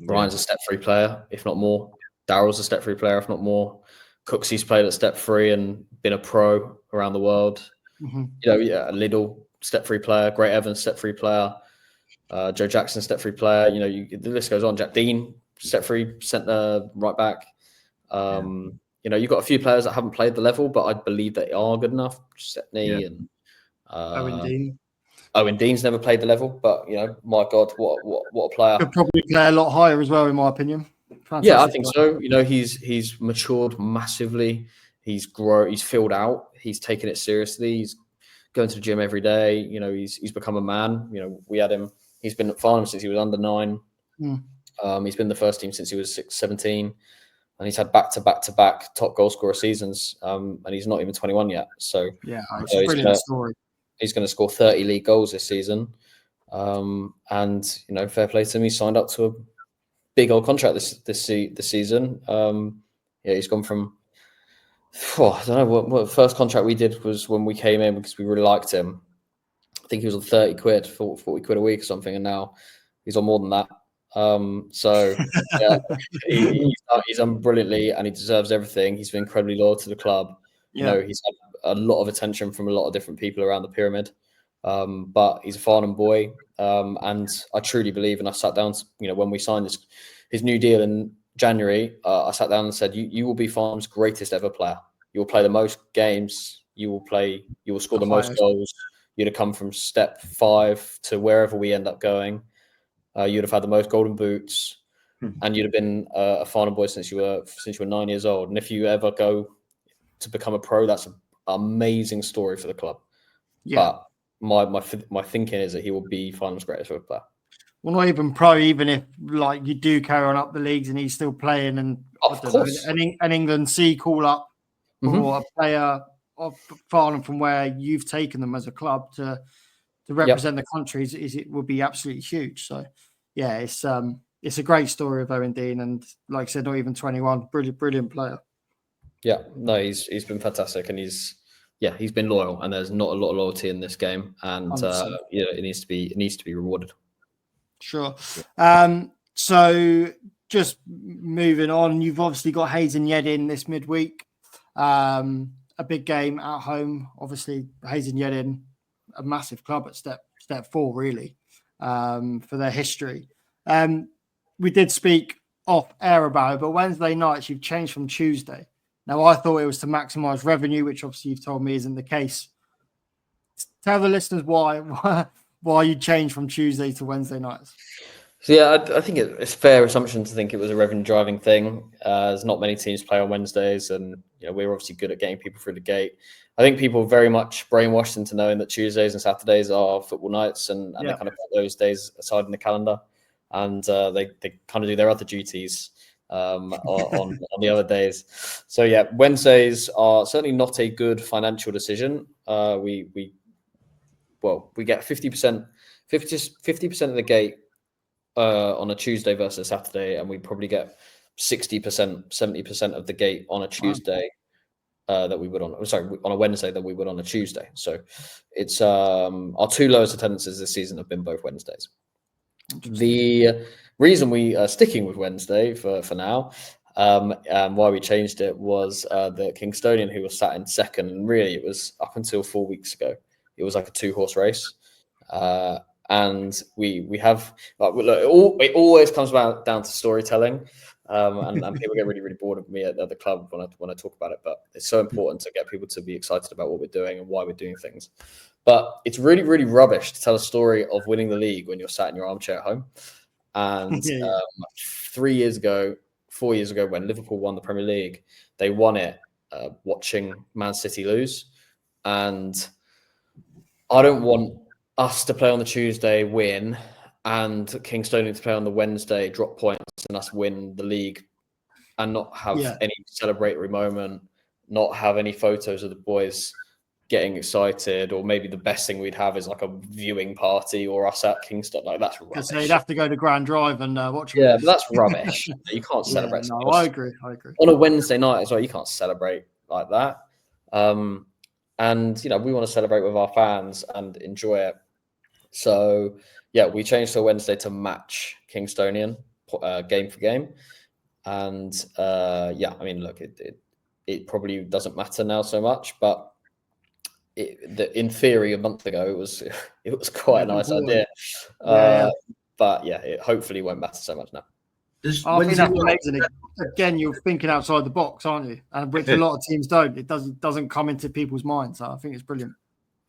Ryan's a step 3 player, if not more. Daryl's a step 3 player, if not more. Cooksy's played at step 3 and been a pro around the world. Liddell, step 3 player. Great Evans, step 3 player. Joe Jackson, step 3 player. The list goes on. Jack Dean, step 3 centre, right back. You've got a few players that haven't played the level, but I believe they are good enough. Stepney and Owen Dean. Owen Dean's never played the level, but my God, what a player! Could probably play a lot higher as well, in my opinion. Fantastic. Yeah, I think so. He's matured massively. He's filled out. He's taken it seriously. He's going to the gym every day. He's become a man. We had him. He's been at Farnham since he was under 9. He's been the first team since he was 17. And he's had back-to-back top goal scorer seasons, and he's not even 21 yet. So it's a brilliant story. He's going to score 30 league goals this season, and fair play to him. He signed up to a big old contract this season. He's gone from I don't know what the first contract we did was when we came in because we really liked him. I think he was on 30 quid, 40 quid a week or something, and now he's on more than that. He's done brilliantly, and he deserves everything. He's been incredibly loyal to the club. He's had a lot of attention from a lot of different people around the pyramid. But he's a Farnham boy, and I truly believe. And I sat down, when we signed his new deal in January, I sat down and said, "You will be Farnham's greatest ever player. You will play the most games. You will score the most goals. You'd have come from step 5 to wherever we end up going. You'd have had the most golden boots, and you'd have been a Farnham boy since you were 9 years old. And if you ever go to become a pro, that's an amazing story for the club." But my thinking is that he will be Farnham's greatest ever player. well, not even pro, even if like you do carry on up the leagues and he's still playing, and Of course. an England C call up for a player of Farnham from where you've taken them as a club to represent the country, it would be absolutely huge. So yeah, it's a great story of Owen Dean, and like I said, not even 21, brilliant player. Yeah, no, he's been fantastic, and he's been loyal, and there's not a lot of loyalty in this game, and it needs to be rewarded. Sure. So just moving on, you've obviously got Hayes and Yeading this midweek. A big game at home. Obviously, Hayes and Yeading, a massive club at step 4, really, for their history. We did speak off air about it, but Wednesday nights you've changed from Tuesday. Now, I thought it was to maximise revenue, which obviously you've told me isn't the case. Tell the listeners why you changed from Tuesday to Wednesday nights. So yeah, I think it's a fair assumption to think it was a revenue-driving thing. There's not many teams play on Wednesdays, and we're obviously good at getting people through the gate. I think people very much brainwashed into knowing that Tuesdays and Saturdays are football nights, and they kind of put those days aside in the calendar, and they kind of do their other duties on the other days. So yeah, Wednesdays are certainly not a good financial decision. We get 50% of the gate on a Tuesday versus Saturday, and we probably get 60%, 70% of the gate on a Tuesday that we would on a Wednesday than we would on a Tuesday. So it's our 2 lowest attendances this season have been both Wednesdays. The reason we are sticking with Wednesday for now, and why we changed it, was the Kingstonian, who was sat in second, and really it was up until 4 weeks ago, it was like a 2-horse race. And we have it always comes down to storytelling, and people get really bored of me at the club when I talk about it. But it's so important to get people to be excited about what we're doing and why we're doing things. But it's really rubbish to tell a story of winning the league when you're sat in your armchair at home. And 4 years ago, when Liverpool won the Premier League, they won it watching Man City lose, and I don't want us to play on the Tuesday, win, and Kingstonian to play on the Wednesday, drop points, and us win the league, and not have any celebratory moment, not have any photos of the boys getting excited, or maybe the best thing we'd have is like a viewing party or us at Kingston. Like, that's rubbish. So you'd have to go to Grand Drive and watch. Yeah, but that's rubbish. You can't celebrate. No, I agree. On a Wednesday night as well, you can't celebrate like that. And we want to celebrate with our fans and enjoy it. So yeah, we changed to Wednesday to match Kingstonian game for game. And I mean, look, it probably doesn't matter now so much, but in theory, a month ago, it was quite a nice idea. But yeah, it hopefully won't matter so much now. I think that's amazing. Again, you're thinking outside the box, aren't you? And which a lot of teams don't. It doesn't come into people's minds. So I think it's brilliant.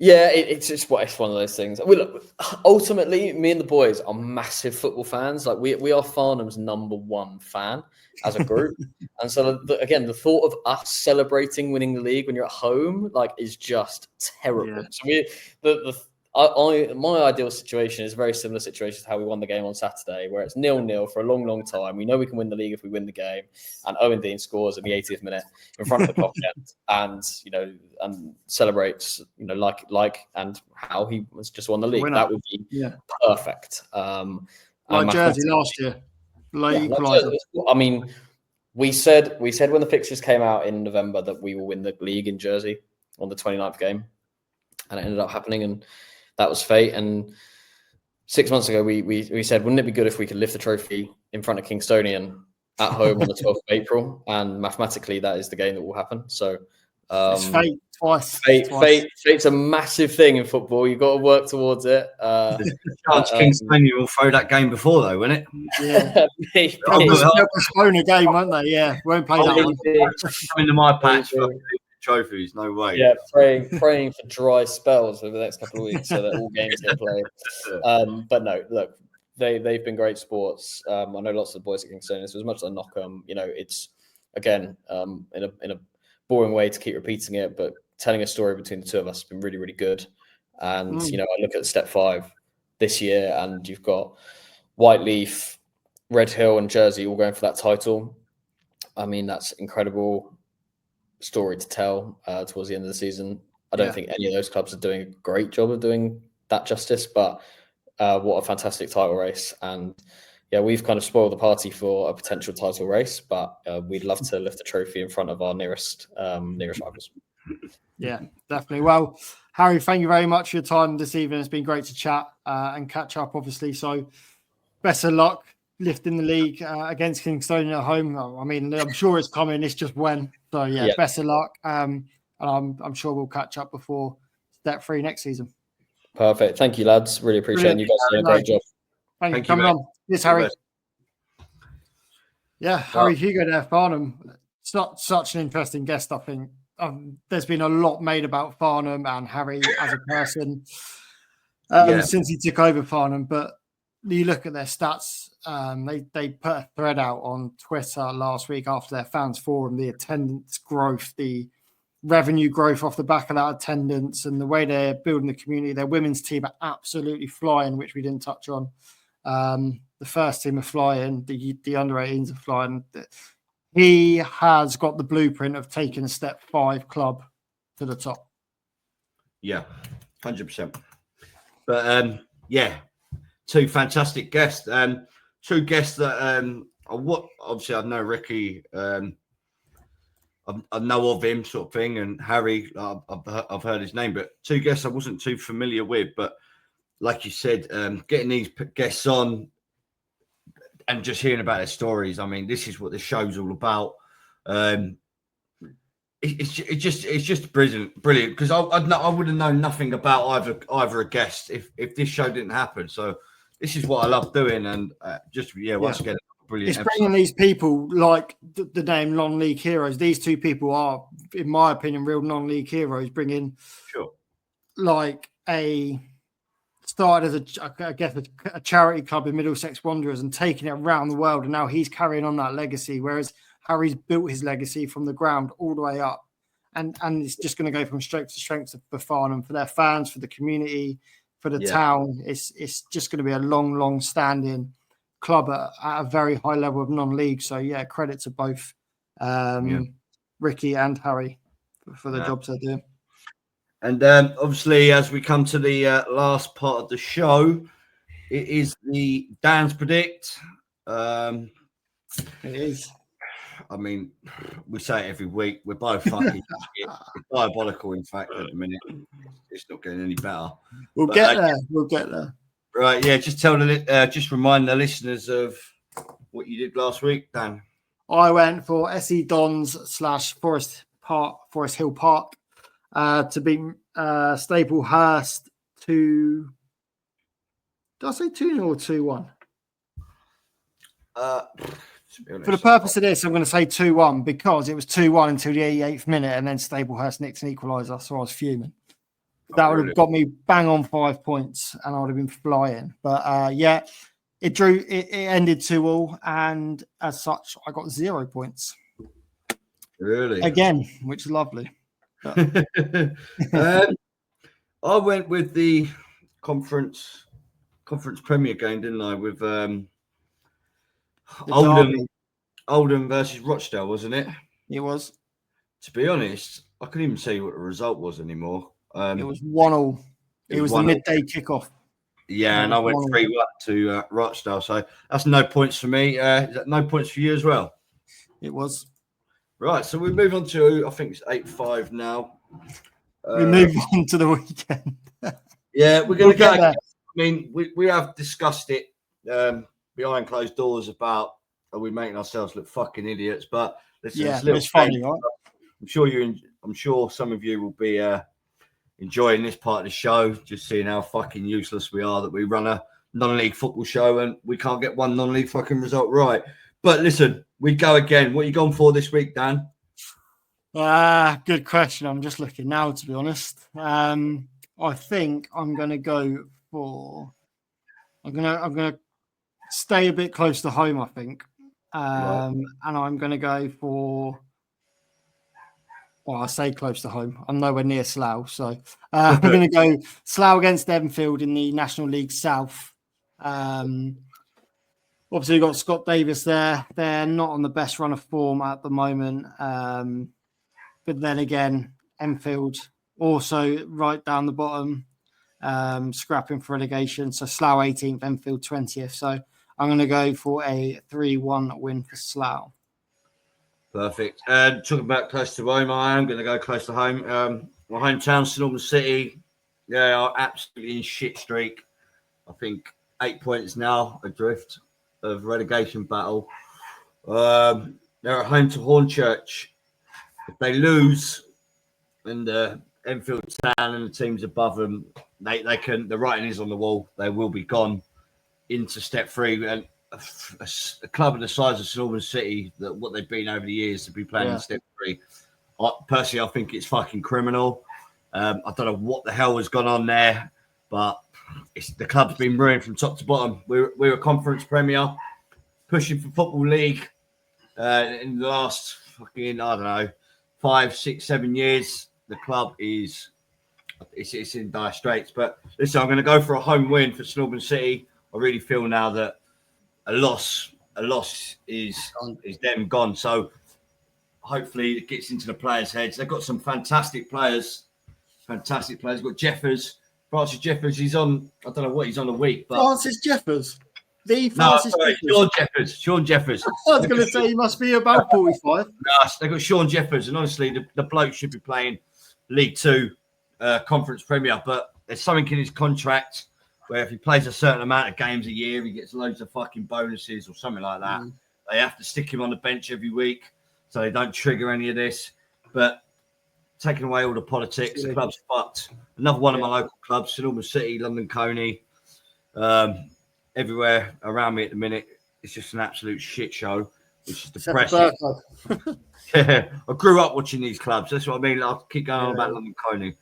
Yeah, it's one of those things. Look, ultimately, me and the boys are massive football fans. Like we are Farnham's #1 fan as a group, and so again, the thought of us celebrating winning the league when you're at home, like, is just terrible. Yeah. So my ideal situation is a very similar situation to how we won the game on Saturday, where it's 0-0 for a long time. We know we can win the league if we win the game, and Owen Dean scores in the 80th minute in front of the clock end, and celebrates, like and how he was just won the league. That would be perfect. Like Jersey last year. I mean, we said when the fixtures came out in November that we will win the league in Jersey on the 29th game, and it ended up happening, and that was fate. And 6 months ago, we said, wouldn't it be good if we could lift the trophy in front of Kingstonian at home on the 12th of April? And mathematically, that is the game that will happen. So it's fate twice. Fate's a massive thing in football. You've got to work towards it. Kingstonian will throw that game before, though, won't it? Yeah. They'll postpone a game, won't they? Yeah, won't play that one. Come into my patch for trophies, no way. Yeah, praying for dry spells over the next couple of weeks so that all games get played. But no, look, they've been great sports. I know lots of the boys at Kingstonian, so as much as I knock them, it's again in a boring way to keep repeating it, but telling a story between the two of us has been really good. And I look at step 5 this year, and you've got Whiteleaf, Red Hill, and Jersey all going for that title. I mean, that's incredible story to tell towards the end of the season. I don't think any of those clubs are doing a great job of doing that justice, but what a fantastic title race. And yeah, we've kind of spoiled the party for a potential title race, but we'd love to lift the trophy in front of our nearest rivals. Yeah, definitely. Well, Harry, thank you very much for your time this evening. It's been great to chat and catch up, obviously. So best of luck lifting the league against Kingstonian at home. I mean, I'm sure it's coming. It's just when. So yeah. Best of luck. And I'm sure we'll catch up before step 3 next season. Perfect. Thank you, lads. Really appreciate it. You guys doing a great job. Thank you for coming on. Yes, Harry. Yeah, Harry Hugo there, Farnham. It's not such an interesting guest, I think. There's been a lot made about Farnham and Harry as a person since he took over Farnham. But you look at their stats. They put a thread out on Twitter last week after their fans forum, the attendance growth, the revenue growth off the back of that attendance, and the way they're building the community. Their women's team are absolutely flying, which we didn't touch on. The first team are flying. The under 18s are flying. He has got the blueprint of taking a step 5 club to the top. Yeah, 100%. But two fantastic guests. Two guests that obviously I know Ricky. I know of him, sort of thing, and Harry. I've heard his name, but two guests I wasn't too familiar with. But like you said, getting these guests on and just hearing about their stories. I mean, this is what the show's all about. It's just brilliant because I would have known nothing about either a guest if this show didn't happen. So this is what I love doing, and once again, brilliant. It's bringing these people like the name non-league heroes. These two people are, in my opinion, real non-league heroes. Bringing like started as a charity club in Middlesex Wanderers and taking it around the world, and now he's carrying on that legacy. Whereas Harry's built his legacy from the ground all the way up, and it's just going to go from strength to strength for Farnham, for their fans, for the community, for the town. It's just going to be a long standing club at a very high level of non-league. So yeah, credit to both Ricky and Harry for the jobs they're doing. And obviously, as we come to the last part of the show, it is the Dan's Predict. It is. I mean, we say it every week. We're both fucking shit. It's diabolical, in fact, at the minute. It's not getting any better. We'll get there. Right, yeah. Just remind the listeners of what you did last week, Dan. I went for SE Dons / Forest Hill Park to beat Staplehurst to. Did I say 2-0 or 2-1? For the purpose of this, I'm going to say 2-1 because it was 2-1 until the 88th minute, and then Staplehurst nicked an equaliser, so I was fuming. That would have got me bang on 5 points, and I would have been flying. But it drew. It ended 2-2, and as such, I got 0 points. Really? Again, which is lovely. I went with the conference Premier game, didn't I? With Oldham versus Rochdale, wasn't it? It was. To be honest, I couldn't even tell you what the result was anymore. It was 1-1. It was the midday kickoff. Yeah, and I went 3-1 to Rochdale. So that's no points for me. Is that no points for you as well? It was. Right, so we move on to, I think it's 8-5 now. We move on to the weekend. Yeah, we're going to go. I mean, we have discussed it behind closed doors about are we making ourselves look fucking idiots? But listen, it's funny, right? I'm sure some of you will be enjoying this part of the show, just seeing how fucking useless we are that we run a non-league football show and we can't get one non-league fucking result right. But listen, we go again. What are you going for this week, Dan? Good question. I'm just looking now, to be honest. I think I'm going to go for. I'm going to stay a bit close to home, I think, and I'm going to go for. Well, I say close to home. I'm nowhere near Slough, so I'm going to go Slough against Enfield in the National League South. Obviously, you've got Scott Davis there. They're not on the best run of form at the moment. But then again, Enfield also right down the bottom, scrapping for relegation. So Slough 18th, Enfield 20th. So I'm going to go for a 3-1 win for Slough. Perfect. Talking about close to home, I am going to go close to home. My hometown, St Albans City, they are absolutely in shit streak. I think 8 points now adrift of relegation battle. They're at home to Hornchurch. If they lose, and Enfield Town and the teams above them, they can. The writing is on the wall. They will be gone into step 3. And a club of the size of St Albans City, that what they've been over the years to be playing in step 3. Personally, I think it's fucking criminal. I don't know what the hell has gone on there, but the club's been ruined from top to bottom. We're a conference premier, pushing for Football League in the last fucking, I don't know, 5, 6, 7 years. The club is it's in dire straits. But listen, I'm going to go for a home win for St Albans City. I really feel now that a loss is them gone. So hopefully it gets into the players' heads. They've got some fantastic players. Fantastic players. Got Jeffers. Francis Jeffers. He's on, I don't know what he's on a week. But Francis Jeffers. Jeffers. Sean Jeffers. I was going to say he must be about 45. No, they've got Sean Jeffers. And honestly, the bloke should be playing League 2 Conference Premier. But there's something in his contract where if he plays a certain amount of games a year, he gets loads of fucking bonuses or something like that. They have to stick him on the bench every week so they don't trigger any of this. But taking away all the politics, the club's fucked. Another one of my local clubs, St Albans City, London Coney, everywhere around me at the minute, it's just an absolute shit show, which is depressing. Yeah, I grew up watching these clubs. That's what I mean. I'll keep going on about London Coney.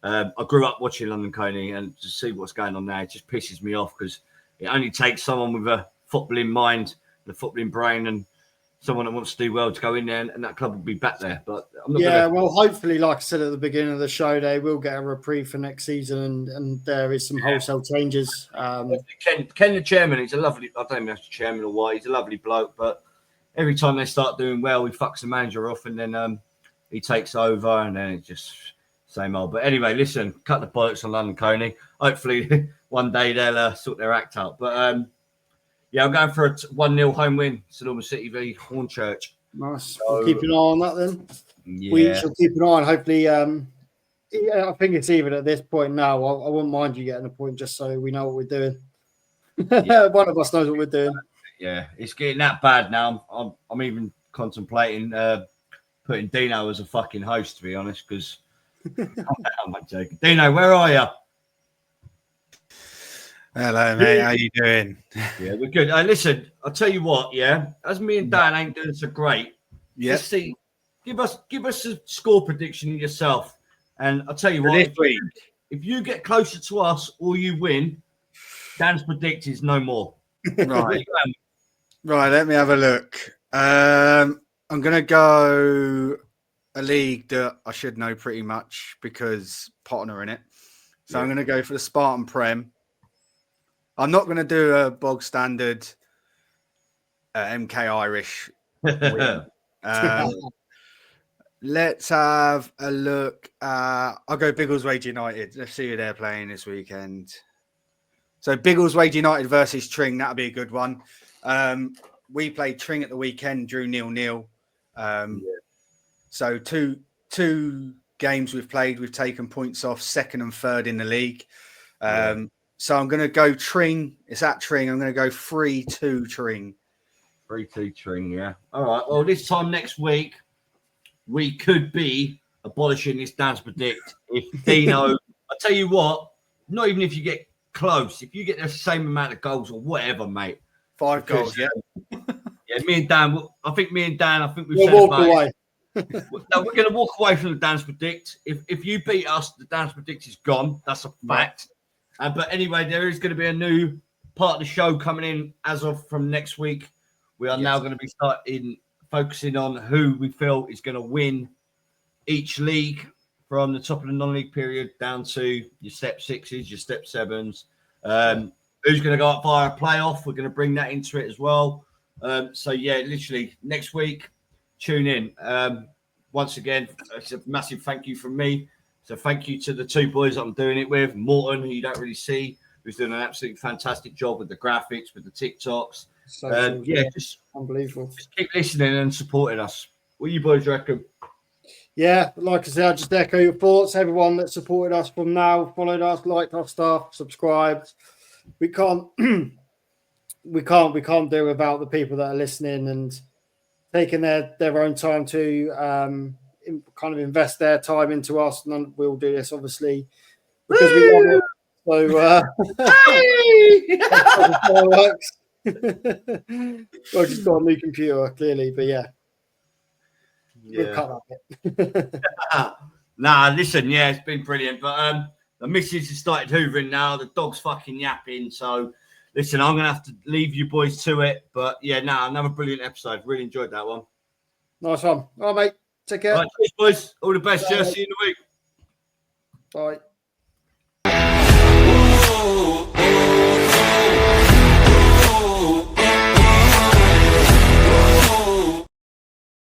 I grew up watching London Coney, and to see what's going on there, it just pisses me off because it only takes someone with a footballing mind, the footballing brain, and someone that wants to do well to go in there, and that club will be back there. But I'm not well, hopefully, like I said at the beginning of the show, they will get a reprieve for next season, and there is some wholesale changes. Ken, the chairman, he's a lovely. I don't know if that's the chairman or what. He's a lovely bloke, but every time they start doing well, he fucks the manager off, and then he takes over, and then it's just same old. But anyway, listen, cut the bollocks on London Coney. Hopefully, one day they'll sort their act out. But I'm going for a 1-0 home win, St Albans City v Hornchurch. Nice. So, we'll keep an eye on that then. Yeah. We shall keep an eye on. Hopefully, I think it's even at this point now. I wouldn't mind you getting a point just so we know what we're doing. One of us knows what we're doing. Yeah, it's getting that bad now. I'm even contemplating putting Dino as a fucking host, to be honest, because I'm not joking. Dino, where are you? Hello, mate. How you doing? Yeah, we're good. Listen, I'll tell you what. Yeah, as me and Dan ain't doing so great. Yeah. Let's see. Give us a score prediction yourself, and I'll tell you what. This week, if you get closer to us or you win, Dan's predict is no more. Right. Right. Let me have a look. I'm gonna go a league that I should know pretty much because Potter are in it. So I'm gonna go for the Spartan Prem. I'm not going to do a bog standard MK Irish win. Let's have a look. I'll go Biggleswade United. Let's see who they're playing this weekend. So Biggleswade United versus Tring. That'll be a good one. We played Tring at the weekend, drew 0-0. So two games we've played, we've taken points off, second and third in the league. So I'm going to go Tring. It's at Tring. I'm going to go 3-2 Tring. 3-2 Tring, yeah. All right. Well, this time next week, we could be abolishing this Dan's predict. If Dino, I tell you what, not even if you get close, if you get the same amount of goals or whatever, mate. 5 goals, yeah. Yeah, me and Dan, I think we've we'll walk away. No, we're going to walk away from the Dan's predict. If you beat us, the Dan's predict is gone. That's a fact. But anyway, there is going to be a new part of the show coming in as of from next week. We are now going to be focusing on who we feel is going to win each league from the top of the non-league period down to your step 6s, your step 7s. who's going to go up via a playoff. We're going to bring that into it as well. So yeah, literally next week, tune in. Once again, it's a massive thank you from me. So thank you to the two boys that I'm doing it with, Morton, who you don't really see, who's doing an absolutely fantastic job with the graphics, with the TikToks. Just unbelievable. Just keep listening and supporting us. What you boys reckon? Yeah, like I said, I just echo your thoughts. Everyone that supported us from now, followed us, liked our stuff, subscribed. We can't do without the people that are listening and taking their own time to kind of invest their time into us. And we'll do this obviously because we love it. So works. I just got a new computer, clearly, but yeah. We'll cut that Nah, listen, yeah, it's been brilliant. But the missus has started hoovering now. The dog's fucking yapping. So, listen, I'm going to have to leave you boys to it. But yeah, another brilliant episode. Really enjoyed that one. Nice one. All right, mate. Take care. All right, cheers, boys. All the best. See you in a week. Bye.